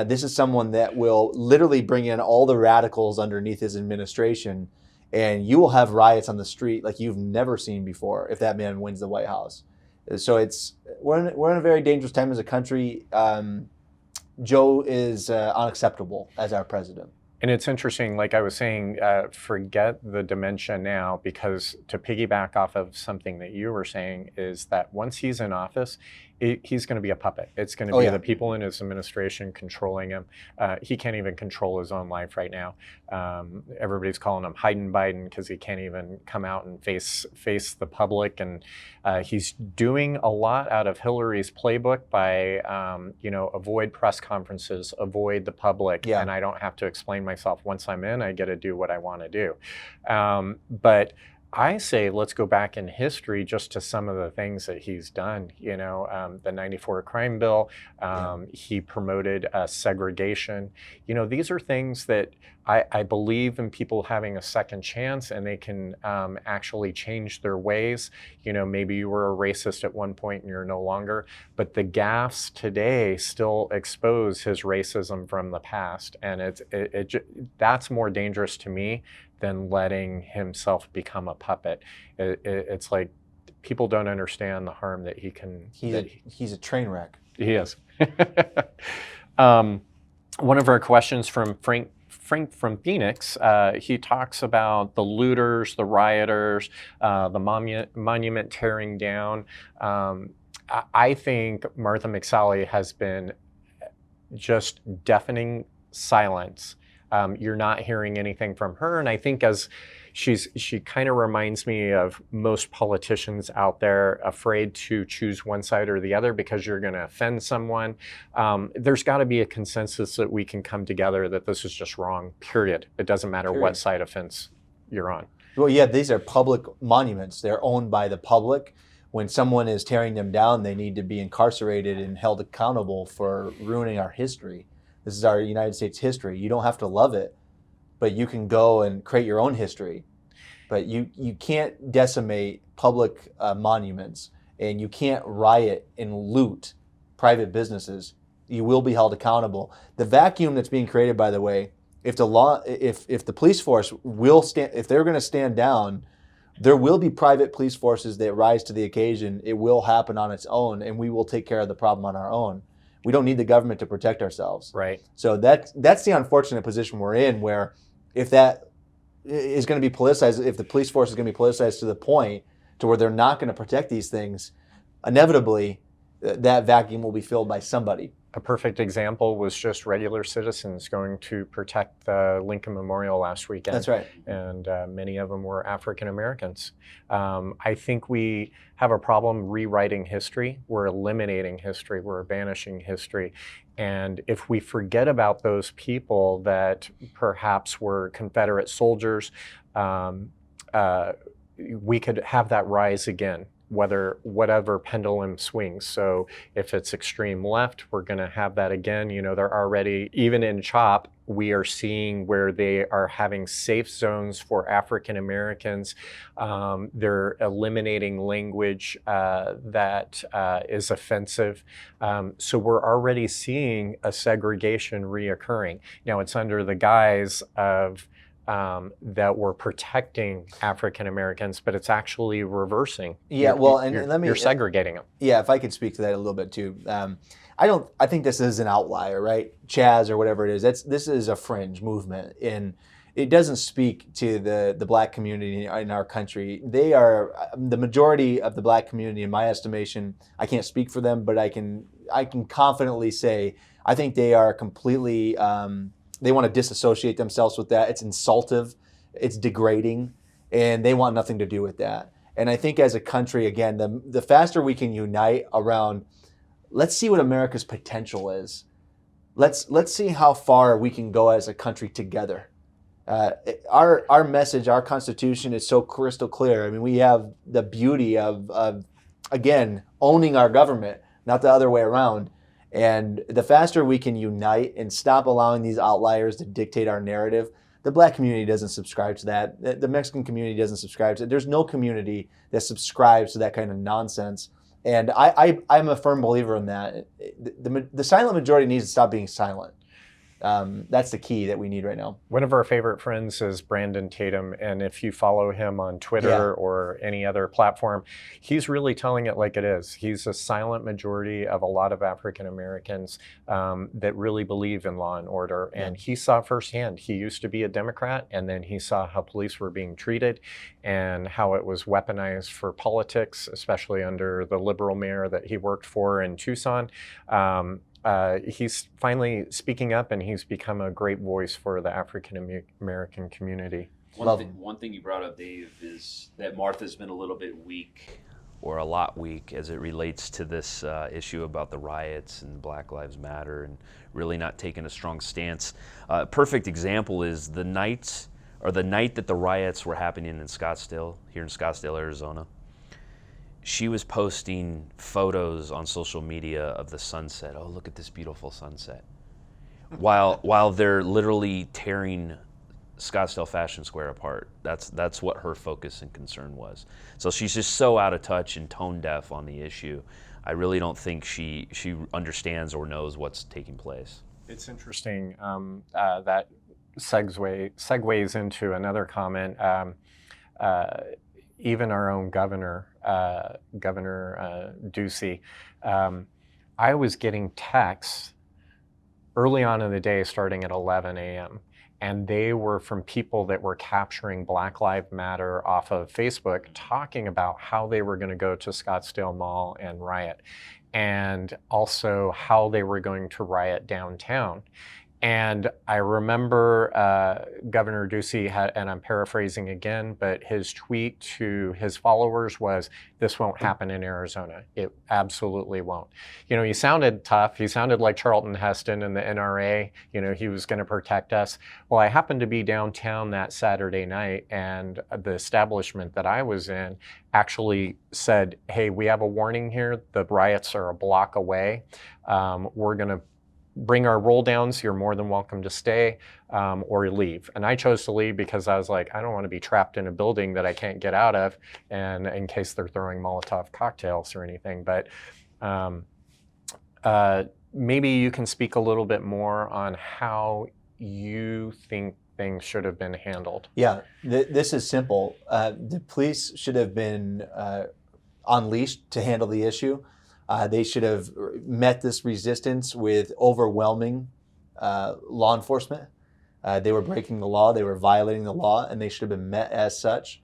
This is someone that will literally bring in all the radicals underneath his administration, and you will have riots on the street like you've never seen before if that man wins the White House. So we're in a very dangerous time as a country. Joe is unacceptable as our president. And it's interesting, like I was saying, forget the dementia now, because to piggyback off of something that you were saying is that once he's in office, he's going to be a puppet. It's going to be the people in his administration controlling him. He can't even control his own life right now. Everybody's calling him Hayden Biden because he can't even come out and face the public. And he's doing a lot out of Hillary's playbook by, avoid press conferences, avoid the public, and I don't have to explain myself. Once I'm in, I get to do what I want to do. But I say let's go back in history just to some of the things that he's done. The '94 crime bill, he promoted segregation. These are things that I believe in people having a second chance, and they can actually change their ways. Maybe you were a racist at one point and you're no longer, but the gaffes today still expose his racism from the past. And that's more dangerous to me than letting himself become a puppet. It's like people don't understand the harm that he can. He's a train wreck. He is. One of our questions from Frank from Phoenix, he talks about the looters, the rioters, the monument tearing down. I think Martha McSally has been just deafening silence. You're not hearing anything from her, and I think she kind of reminds me of most politicians out there, afraid to choose one side or the other because you're going to offend someone. There's got to be a consensus that we can come together that this is just wrong, period. It doesn't matter what side of fence you're on. Well, yeah, these are public monuments. They're owned by the public. When someone is tearing them down, they need to be incarcerated and held accountable for ruining our history. This is our United States history. You don't have to love it, but you can go and create your own history. But you can't decimate public monuments, and you can't riot and loot private businesses. You will be held accountable. The vacuum that's being created, by the way, if the police force will stand, if they're going to stand down, there will be private police forces that rise to the occasion. It will happen on its own, and we will take care of the problem on our own. We don't need the government to protect ourselves. Right. So that's the unfortunate position we're in, where if that is going to be politicized, if the police force is going to be politicized to the point to where they're not going to protect these things, inevitably that vacuum will be filled by somebody. A perfect example was just regular citizens going to protect the Lincoln Memorial last weekend. That's right. And many of them were African Americans. I think we have a problem rewriting history. We're eliminating history. We're banishing history. And if we forget about those people that perhaps were Confederate soldiers, we could have that rise again. Whatever pendulum swings. So if it's extreme left, we're going to have that again. They're already, even in CHOP, we are seeing where they are having safe zones for African Americans. They're eliminating language that is offensive. So we're already seeing a segregation reoccurring. Now it's under the guise of that we're protecting African Americans, but it's actually reversing. Yeah, you're segregating them. Yeah, if I could speak to that a little bit too. I think this is an outlier, right? Chaz or whatever it is. This is a fringe movement, and it doesn't speak to the Black community in our country. They are the majority of the Black community, in my estimation. I can't speak for them, but I can confidently say I think they are completely. They want to disassociate themselves with that. It's insultive, it's degrading, and they want nothing to do with that. And I think as a country, again, the faster we can unite around, let's see what America's potential is. Let's see how far we can go as a country together. Our message, our Constitution is so crystal clear. I mean, we have the beauty of again, owning our government, not the other way around. And the faster we can unite and stop allowing these outliers to dictate our narrative, the Black community doesn't subscribe to that. The Mexican community doesn't subscribe to it. There's no community that subscribes to that kind of nonsense. And I'm a firm believer in that. The silent majority needs to stop being silent. That's the key that we need right now. One of our favorite friends is Brandon Tatum, and if you follow him on Twitter or any other platform, he's really telling it like it is. He's a silent majority of a lot of African Americans that really believe in law and order, and he saw firsthand. He used to be a Democrat, and then he saw how police were being treated and how it was weaponized for politics, especially under the liberal mayor that he worked for in Tucson. He's finally speaking up, and he's become a great voice for the African American community. One thing you brought up, Dave, is that Martha's been a little bit weak, or a lot weak, as it relates to this issue about the riots and Black Lives Matter, and really not taking a strong stance. A perfect example is the night that the riots were happening in Scottsdale, here in Scottsdale, Arizona. She was posting photos on social media of the sunset. Oh, look at this beautiful sunset. While they're literally tearing Scottsdale Fashion Square apart. That's what her focus and concern was. So she's just so out of touch and tone deaf on the issue. I really don't think she understands or knows what's taking place. It's interesting that segues into another comment. Even our own governor, Governor D.C. I was getting texts early on in the day starting at 11 a.m. and they were from people that were capturing Black Lives Matter off of Facebook, talking about how they were going to go to Scottsdale Mall and riot, and also how they were going to riot downtown. And I remember Governor D.C. had, and I'm paraphrasing again, but his tweet to his followers was, "This won't happen in Arizona. It absolutely won't." You know, he sounded tough. He sounded like Charlton Heston and the NRA. You know, he was going to protect us. Well, I happened to be downtown that Saturday night, and the establishment that I was in actually said, "Hey, we have a warning here. The riots are a block away. We're going to bring our roll downs. You're more than welcome to stay or leave." And I chose to leave because I was like, I don't want to be trapped in a building that I can't get out of, and in case they're throwing Molotov cocktails or anything. But maybe you can speak a little bit more on how you think things should have been handled. Yeah, this is simple. The police should have been unleashed to handle the issue. They should have met this resistance with overwhelming law enforcement. They were breaking the law, they were violating the law, and they should have been met as such.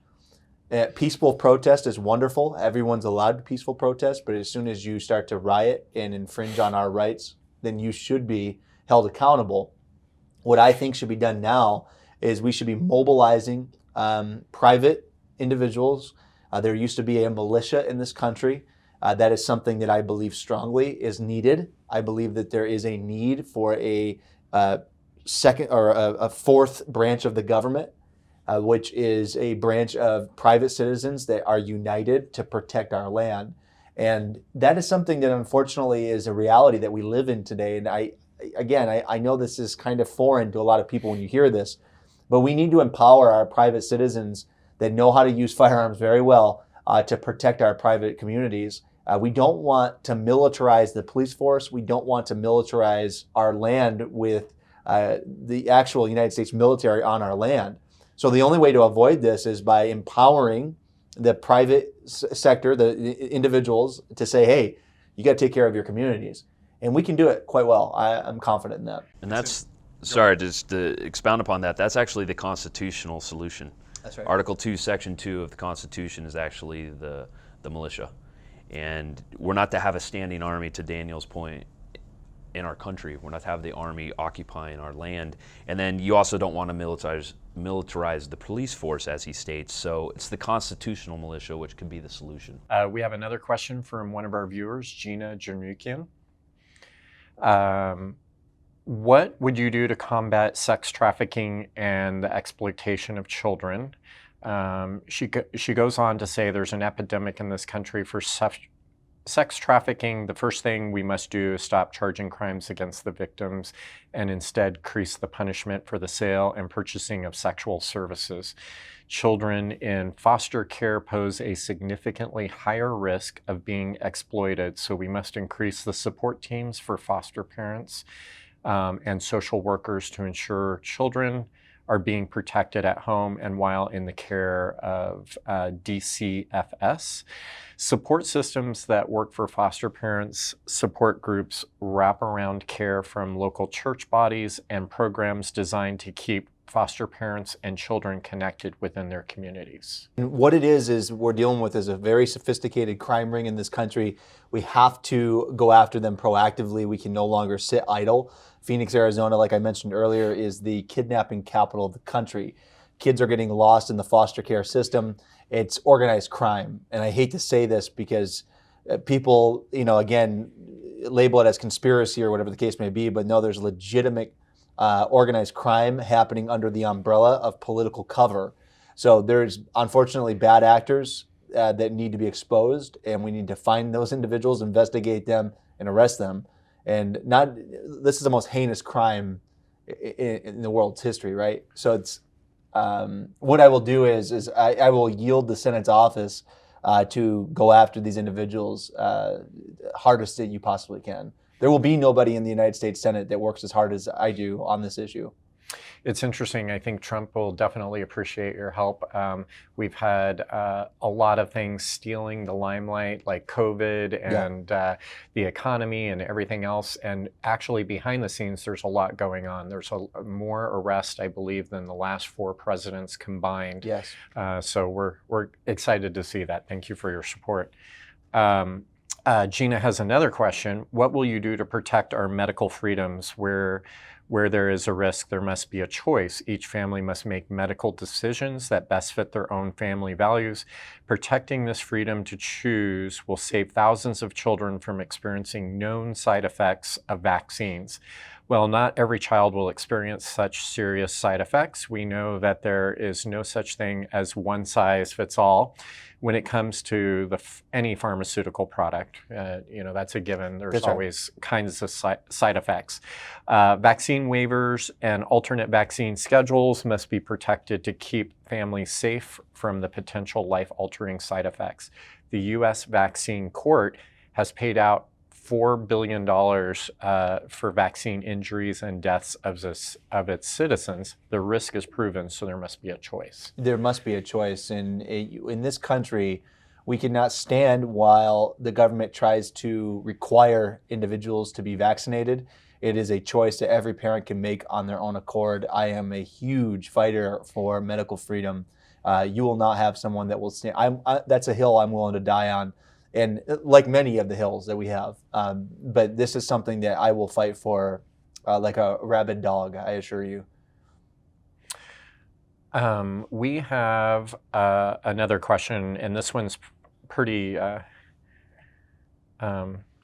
Peaceful protest is wonderful. Everyone's allowed to peaceful protest, but as soon as you start to riot and infringe on our rights, then you should be held accountable. What I think should be done now is we should be mobilizing private individuals. There used to be a militia in this country. That is something that I believe strongly is needed. I believe that there is a need for a second or a fourth branch of the government, which is a branch of private citizens that are united to protect our land. And that is something that unfortunately is a reality that we live in today. And I know this is kind of foreign to a lot of people when you hear this, but we need to empower our private citizens that know how to use firearms very well to protect our private communities. We don't want to militarize the police force. We don't want to militarize our land with the actual United States military on our land. So the only way to avoid this is by empowering the private sector, the individuals, to say, hey, you got to take care of your communities. And we can do it quite well. I'm confident in that. And that's, sorry, just to expound upon that, that's actually the constitutional solution. That's right. Article 2, Section 2 of the Constitution is actually the militia. And we're not to have a standing army, to Daniel's point, in our country. We're not to have the army occupying our land. And then you also don't want to militarize the police force, as he states. So it's the constitutional militia which could be the solution. We have another question from one of our viewers, Gina Janukian. What would you do to combat sex trafficking and the exploitation of children? She goes on to say there's an epidemic in this country for sex trafficking. The first thing we must do is stop charging crimes against the victims and instead increase the punishment for the sale and purchasing of sexual services. Children in foster care pose a significantly higher risk of being exploited, so we must increase the support teams for foster parents and social workers to ensure children are being protected at home and while in the care of DCFS. Support systems that work for foster parents, support groups, wraparound care from local church bodies, and programs designed to keep foster parents and children connected within their communities. And what it is we're dealing with is a very sophisticated crime ring in this country. We have to go after them proactively. We can no longer sit idle. Phoenix, Arizona, like I mentioned earlier, is the kidnapping capital of the country. Kids are getting lost in the foster care system. It's organized crime. And I hate to say this because people, again, label it as conspiracy or whatever the case may be, but no, there's legitimate organized crime happening under the umbrella of political cover. So there's unfortunately bad actors that need to be exposed, and we need to find those individuals, investigate them, and arrest them. And this is the most heinous crime in the world's history, right? So it's what I will do is I will yield the Senate's office to go after these individuals hardest that you possibly can. There will be nobody in the United States Senate that works as hard as I do on this issue. It's interesting. I think Trump will definitely appreciate your help. We've had a lot of things stealing the limelight, like COVID and the economy and everything else. And actually, behind the scenes, there's a lot going on. There's more arrests, I believe, than the last 4 presidents combined. Yes. So we're excited to see that. Thank you for your support. Gina has another question. What will you do to protect our medical freedoms? Where there is a risk, there must be a choice. Each family must make medical decisions that best fit their own family values. Protecting this freedom to choose will save thousands of children from experiencing known side effects of vaccines. Well, not every child will experience such serious side effects. We know that there is no such thing as one size fits all when it comes to any pharmaceutical product. That's a given. There's always kinds of side effects. Vaccine waivers and alternate vaccine schedules must be protected to keep families safe from the potential life-altering side effects. The U.S. Vaccine Court has paid out $4 billion for vaccine injuries and deaths of its citizens. The risk is proven, so there must be a choice. There must be a choice. And in this country, we cannot stand while the government tries to require individuals to be vaccinated. It is a choice that every parent can make on their own accord. I am a huge fighter for medical freedom. You will not have someone that will stand. That's a hill I'm willing to die on. And like many of the hills that we have. But this is something that I will fight for like a rabid dog, I assure you. We have another question, and this one's pretty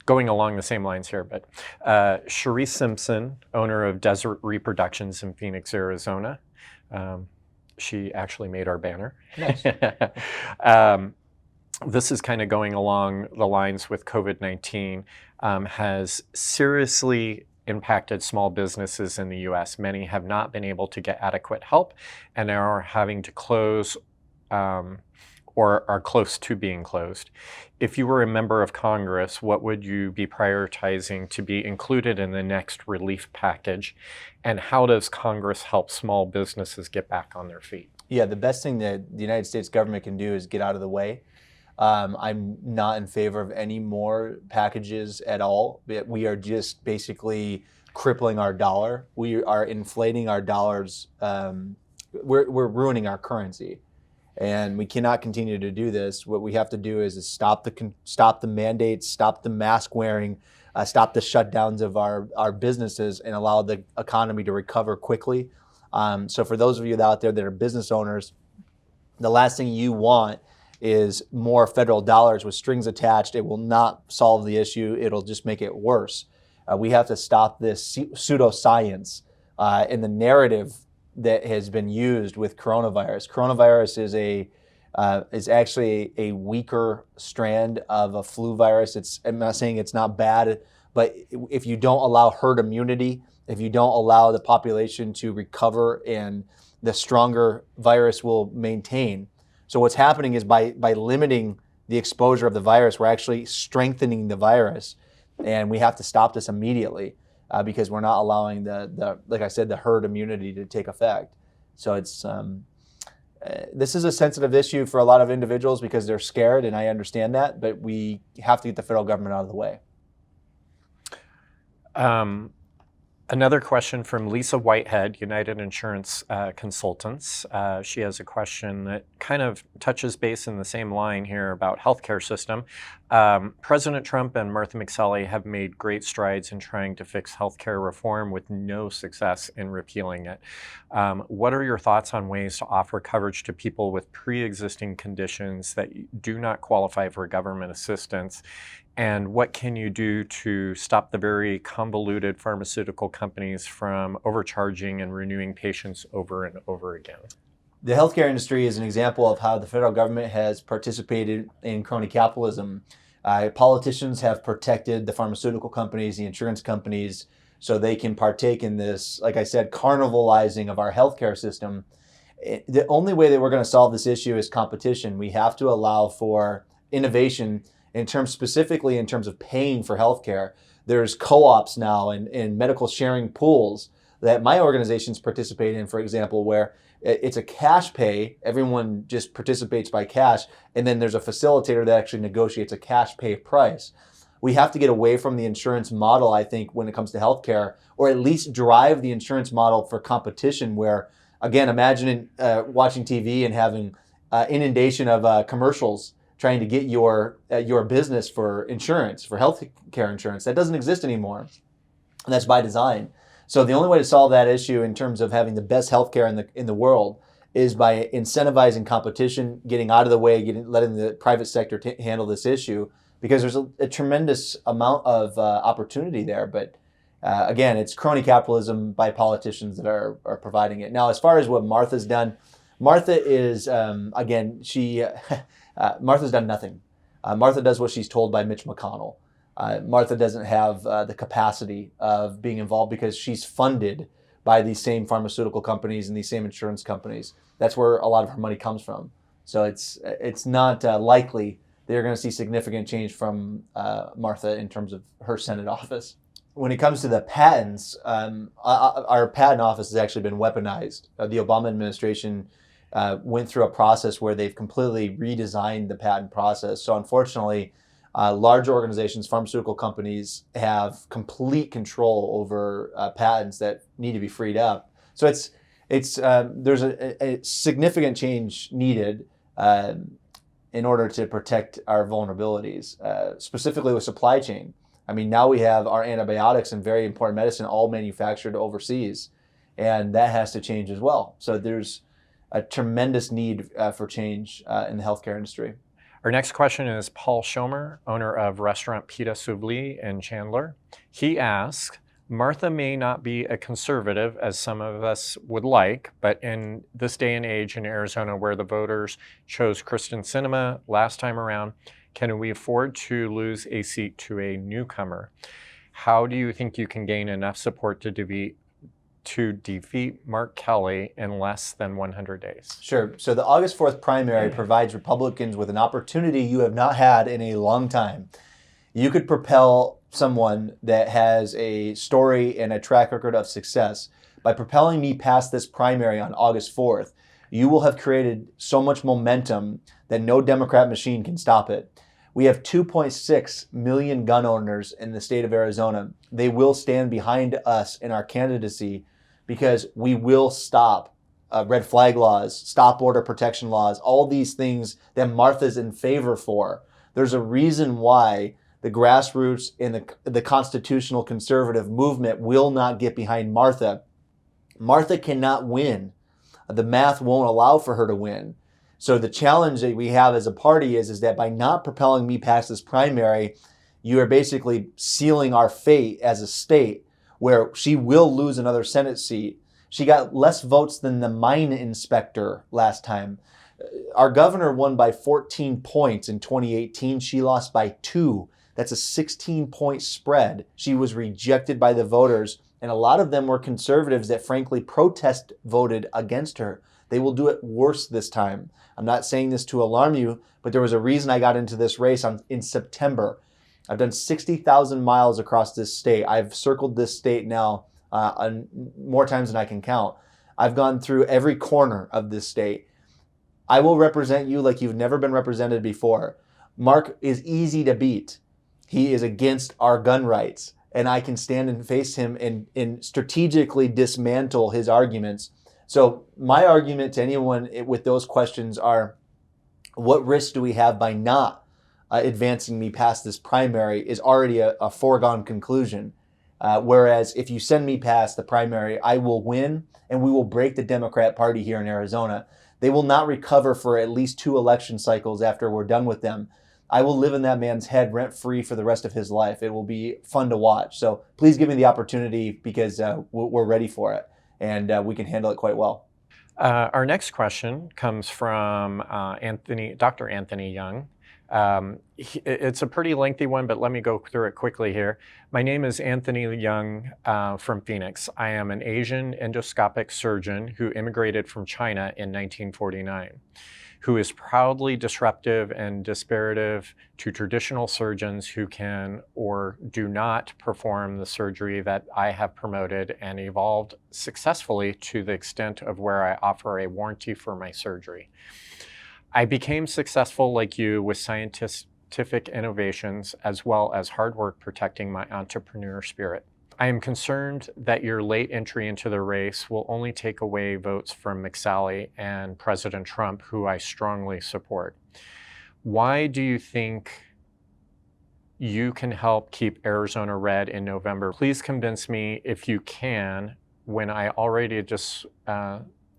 going along the same lines here. But Cherie Simpson, owner of Desert Reproductions in Phoenix, Arizona. She actually made our banner. Nice. This is kind of going along the lines with COVID-19, has seriously impacted small businesses in the U.S. Many have not been able to get adequate help and are having to close or are close to being closed. If you were a member of Congress, what would you be prioritizing to be included in the next relief package? And how does Congress help small businesses get back on their feet? Yeah, the best thing that the United States government can do is get out of the way. I'm not in favor of any more packages at all. We are just basically crippling our dollar. We are inflating our dollars. We're ruining our currency, and we cannot continue to do this. What we have to do is stop the mandates, stop the mask wearing, stop the shutdowns of our businesses, and allow the economy to recover quickly. So for those of you out there that are business owners, the last thing you want is more federal dollars with strings attached. It will not solve the issue. It'll just make it worse. We have to stop this pseudoscience in the narrative that has been used with coronavirus. Coronavirus is actually a weaker strand of a flu virus. I'm not saying it's not bad, but if you don't allow herd immunity, if you don't allow the population to recover, and the stronger virus will maintain. So what's happening is by limiting the exposure of the virus, we're actually strengthening the virus, and we have to stop this immediately because we're not allowing like I said, the herd immunity to take effect. So it's this is a sensitive issue for a lot of individuals because they're scared, and I understand that, but we have to get the federal government out of the way. Another question from Lisa Whitehead, United Insurance Consultants. She has a question that kind of touches base in the same line here about healthcare system. President Trump and Martha McSally have made great strides in trying to fix healthcare reform with no success in repealing it. What are your thoughts on ways to offer coverage to people with pre-existing conditions that do not qualify for government assistance? And what can you do to stop the very convoluted pharmaceutical companies from overcharging and renewing patients over and over again? The healthcare industry is an example of how the federal government has participated in crony capitalism. Politicians have protected the pharmaceutical companies, the insurance companies, so they can partake in this, like I said, carnivalizing of our healthcare system. The only way that we're going to solve this issue is competition. We have to allow for innovation specifically in terms of paying for healthcare. There's co-ops now and medical sharing pools that my organizations participate in, for example, where it's a cash pay. Everyone just participates by cash, and then there's a facilitator that actually negotiates a cash pay price. We have to get away from the insurance model, I think, when it comes to healthcare, or at least drive the insurance model for competition where, again, imagine watching TV and having inundation of commercials trying to get your business for insurance, for healthcare insurance. That doesn't exist anymore. And that's by design. So the only way to solve that issue in terms of having the best healthcare in the world is by incentivizing competition, getting out of the way, letting the private sector handle this issue, because there's a tremendous amount of opportunity there. But again, it's crony capitalism by politicians that are providing it. Now, as far as what Martha's done, Martha is, Martha's done nothing. Martha does what she's told by Mitch McConnell. Martha doesn't have the capacity of being involved because she's funded by these same pharmaceutical companies and these same insurance companies. That's where a lot of her money comes from. So it's not likely that you're going to see significant change from Martha in terms of her Senate office. When it comes to the patents, our patent office has actually been weaponized. The Obama administration went through a process where they've completely redesigned the patent process. So unfortunately, large organizations, pharmaceutical companies, have complete control over patents that need to be freed up. So there's a significant change needed in order to protect our vulnerabilities, specifically with supply chain. I mean, now we have our antibiotics and very important medicine all manufactured overseas, and that has to change as well. So there's a tremendous need for change in the healthcare industry. Our next question is Paul Schomer, owner of restaurant Pita Soubli in Chandler. He asks, Martha may not be a conservative as some of us would like, but in this day and age in Arizona where the voters chose Kristen Sinema last time around, can we afford to lose a seat to a newcomer? How do you think you can gain enough support to defeat Mark Kelly in less than 100 days? Sure. So the August 4th primary provides Republicans with an opportunity you have not had in a long time. You could propel someone that has a story and a track record of success. By propelling me past this primary on August 4th, you will have created so much momentum that no Democrat machine can stop it. We have 2.6 million gun owners in the state of Arizona. They will stand behind us in our candidacy because we will stop red flag laws, stop border protection laws, all these things that Martha's in favor for. There's a reason why the grassroots and the constitutional conservative movement will not get behind Martha. Martha cannot win. The math won't allow for her to win. So the challenge that we have as a party is that by not propelling me past this primary, you are basically sealing our fate as a state where she will lose another Senate seat. She got less votes than the mine inspector last time. Our governor won by 14 points in 2018. She lost by 2. That's a 16-point spread. She was rejected by the voters, and a lot of them were conservatives that frankly protest voted against her. They will do it worse this time. I'm not saying this to alarm you, but there was a reason I got into this race in September. I've done 60,000 miles across this state. I've circled this state now more times than I can count. I've gone through every corner of this state. I will represent you like you've never been represented before. Mark is easy to beat. He is against our gun rights, and I can stand and face him and strategically dismantle his arguments. So my argument to anyone with those questions are, what risk do we have by not advancing me past this primary is already a foregone conclusion. Whereas if you send me past the primary, I will win, and we will break the Democrat Party here in Arizona. They will not recover for at least 2 election cycles after we're done with them. I will live in that man's head rent-free for the rest of his life. It will be fun to watch. So please give me the opportunity, because we're ready for it, and we can handle it quite well. Our next question comes from Dr. Anthony Young. It's a pretty lengthy one, but let me go through it quickly here. My name is Anthony Young from Phoenix. I am an Asian endoscopic surgeon who immigrated from China in 1949, who is proudly disruptive and disparative to traditional surgeons who can or do not perform the surgery that I have promoted and evolved successfully to the extent of where I offer a warranty for my surgery. I became successful like you with scientific innovations as well as hard work protecting my entrepreneur spirit. I am concerned that your late entry into the race will only take away votes from McSally and President Trump, who I strongly support. Why do you think you can help keep Arizona red in November? Please convince me if you can, when I already just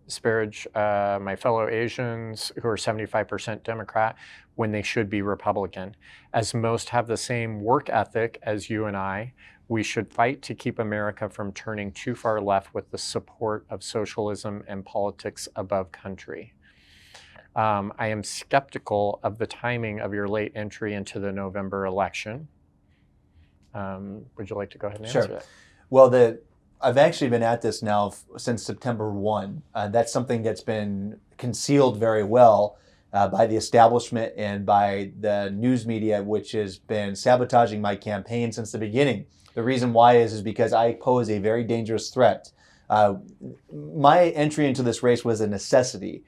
disparage my fellow Asians who are 75% Democrat when they should be Republican. As most have the same work ethic as you and I, we should fight to keep America from turning too far left with the support of socialism and politics above country. I am skeptical of the timing of your late entry into the November election. Would you like to go ahead and answer that? Well, I've actually been at this now since September 1. That's something that's been concealed very well by the establishment and by the news media, which has been sabotaging my campaign since the beginning. The reason why is because I pose a very dangerous threat. My entry into this race was a necessity.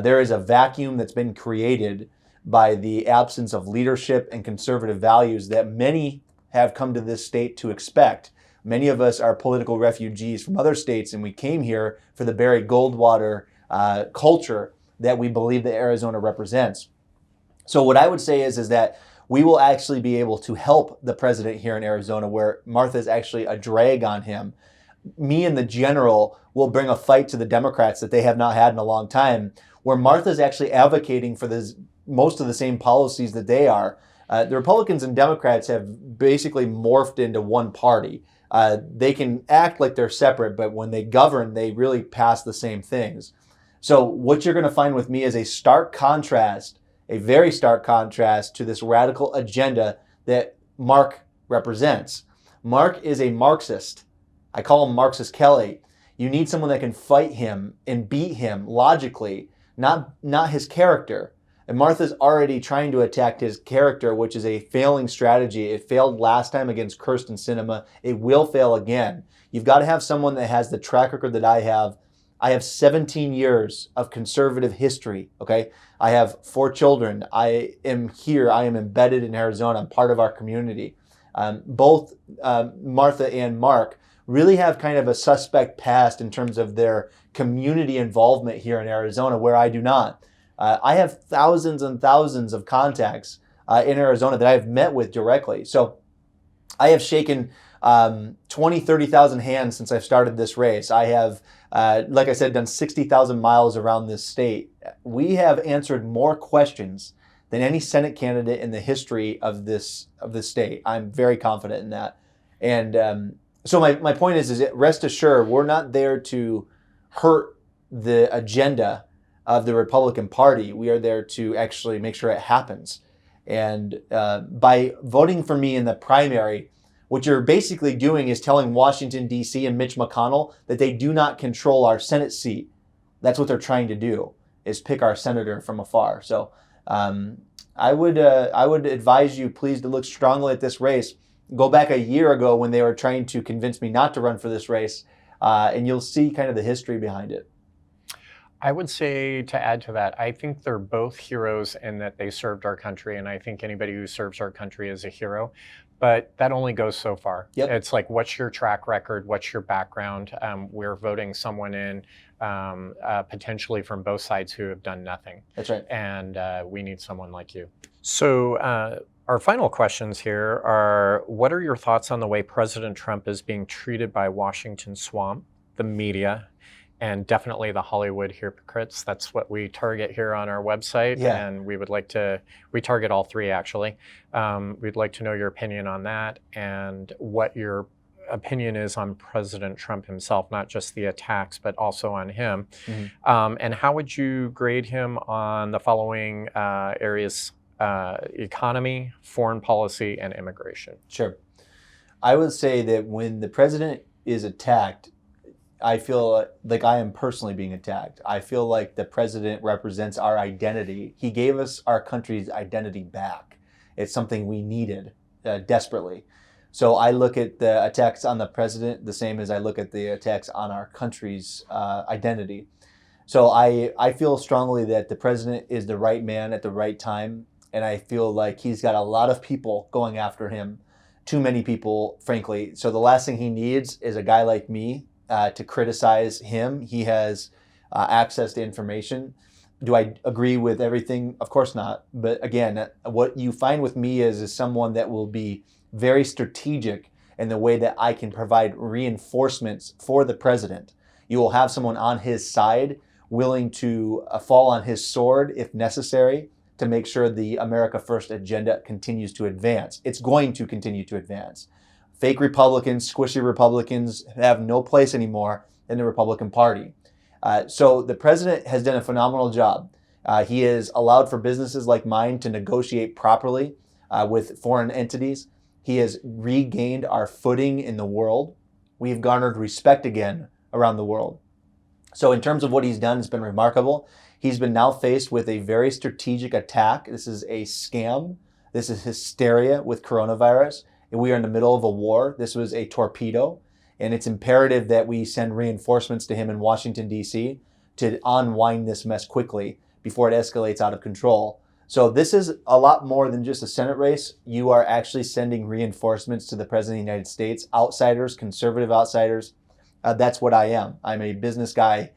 There is a vacuum that's been created by the absence of leadership and conservative values that many have come to this state to expect. Many of us are political refugees from other states, and we came here for the Barry Goldwater culture that we believe that Arizona represents. So what I would say is that we will actually be able to help the president here in Arizona, where Martha is actually a drag on him. Me and the general will bring a fight to the Democrats that they have not had in a long time, where Martha is actually advocating for most of the same policies that they are. The Republicans and Democrats have basically morphed into one party. They can act like they're separate, but when they govern, they really pass the same things. So what you're going to find with me is a stark contrast, a very stark contrast to this radical agenda that Mark represents. Mark is a Marxist. I call him Marxist Kelly. You need someone that can fight him and beat him logically, not his character. And Martha's already trying to attack his character, which is a failing strategy. It failed last time against Kirsten Sinema. It will fail again. You've got to have someone that has the track record that I have. I have 17 years of conservative history, okay? I have 4 children. I am here. I am embedded in Arizona. I'm part of our community. Both Martha and Mark really have kind of a suspect past in terms of their community involvement here in Arizona, where I do not. I have thousands and thousands of contacts in Arizona that I have met with directly. So I have shaken 20, 30,000 hands since I've started this race. I have, like I said, done 60,000 miles around this state. We have answered more questions than any Senate candidate in the history of this state. I'm very confident in that. And so my point is that rest assured, we're not there to hurt the agenda of the Republican Party. We are there to actually make sure it happens. And by voting for me in the primary, what you're basically doing is telling Washington, D.C. and Mitch McConnell that they do not control our Senate seat. That's what they're trying to do, is pick our senator from afar. So I would advise you, please, to look strongly at this race. Go back a year ago when they were trying to convince me not to run for this race, and you'll see kind of the history behind it. I would say, to add to that, I think they're both heroes in that they served our country, and I think anybody who serves our country is a hero. But that only goes so far. Yep. It's like, what's your track record? What's your background? We're voting someone in potentially from both sides who have done nothing. That's right. And we need someone like you. So our final questions here are, what are your thoughts on the way President Trump is being treated by Washington Swamp, the media, and definitely the Hollywood hypocrites? That's what we target here on our website. Yeah. And we target all three, actually. We'd like to know your opinion on that and what your opinion is on President Trump himself, not just the attacks, but also on him. Mm-hmm. And how would you grade him on the following areas: economy, foreign policy, and immigration? Sure. I would say that when the president is attacked, I feel like I am personally being attacked. I feel like the president represents our identity. He gave us our country's identity back. It's something we needed desperately. So I look at the attacks on the president the same as I look at the attacks on our country's identity. So I feel strongly that the president is the right man at the right time. And I feel like he's got a lot of people going after him. Too many people, frankly. So the last thing he needs is a guy like me to criticize him. He has access to information. Do I agree with everything? Of course not. But again, what you find with me is someone that will be very strategic in the way that I can provide reinforcements for the president. You will have someone on his side willing to fall on his sword if necessary to make sure the America First agenda continues to advance. It's going to continue to advance. Fake Republicans, squishy Republicans have no place anymore in the Republican Party. So the president has done a phenomenal job. He has allowed for businesses like mine to negotiate properly with foreign entities. He has regained our footing in the world. We've garnered respect again around the world. So in terms of what he's done, it's been remarkable. He's been now faced with a very strategic attack. This is a scam. This is hysteria with coronavirus. We are in the middle of a war. This was a torpedo, and it's imperative that we send reinforcements to him in Washington, D.C. to unwind this mess quickly before it escalates out of control. So this is a lot more than just a Senate race. You are actually sending reinforcements to the President of the United States, outsiders, conservative outsiders. That's what I am. I'm a business guy.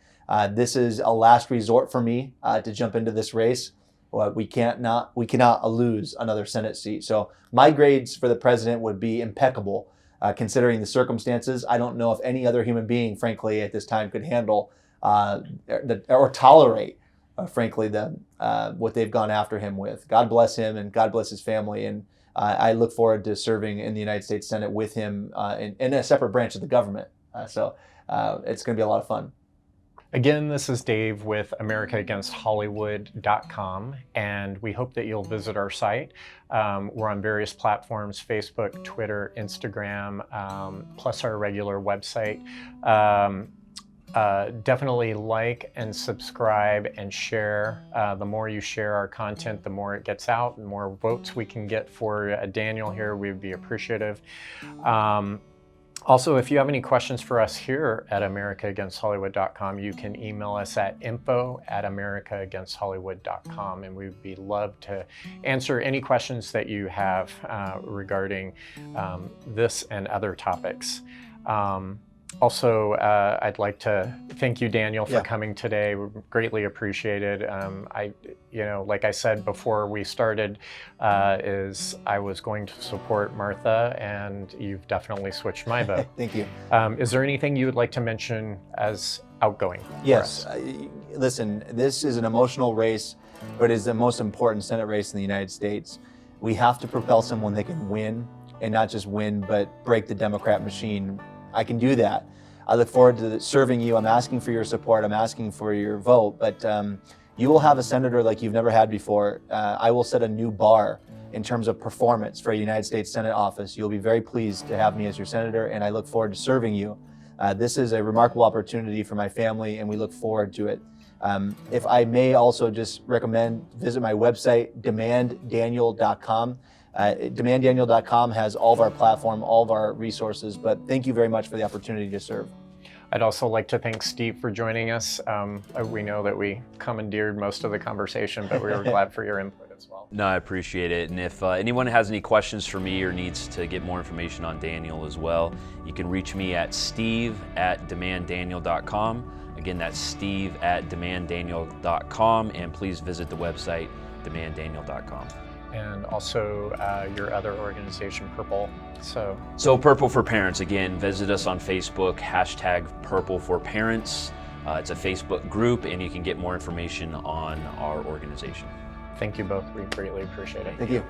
This is a last resort for me to jump into this race. We cannot lose another Senate seat. So my grades for the president would be impeccable, considering the circumstances. I don't know if any other human being, frankly, at this time could handle or tolerate, frankly, what they've gone after him with. God bless him and God bless his family. And I look forward to serving in the United States Senate with him in a separate branch of the government. So it's going to be a lot of fun. Again, this is Dave with AmericaAgainstHollywood.com, and we hope that you'll visit our site. We're on various platforms: Facebook, Twitter, Instagram, plus our regular website. Definitely like and subscribe and share. The more you share our content, the more it gets out, the more votes we can get for Daniel here. We would be appreciative. Also, if you have any questions for us here at AmericaAgainstHollywood.com, you can email us at info@AmericaAgainstHollywood.com, and we'd be love to answer any questions that you have regarding this and other topics. Also, I'd like to thank you, Daniel, for coming today. We greatly appreciated. Like I said before we started, is I was going to support Martha, and you've definitely switched my vote. Thank you. Is there anything you would like to mention as outgoing? Yes. Listen, this is an emotional race. but it is the most important Senate race in the United States. We have to propel someone that can win, and not just win, but break the Democrat machine. I can do that. I look forward to serving you. I'm asking for your support. I'm asking for your vote, but you will have a senator like you've never had before. I will set a new bar in terms of performance for a United States Senate office. You'll be very pleased to have me as your senator, and I look forward to serving you. This is a remarkable opportunity for my family, and we look forward to it. If I may also just recommend, visit my website, demanddaniel.com. Demanddaniel.com has all of our platform, all of our resources, but thank you very much for the opportunity to serve. I'd also like to thank Steve for joining us. We know that we commandeered most of the conversation, but we were glad for your input as well. No, I appreciate it. And if anyone has any questions for me or needs to get more information on Daniel as well, you can reach me at steve@demanddaniel.com. Again, that's steve@demanddaniel.com, and please visit the website, demanddaniel.com. And also your other organization, Purple. So Purple for Parents, again, visit us on Facebook, #Purple for Parents. It's a Facebook group, and you can get more information on our organization. Thank you both. We greatly appreciate it. Thank you.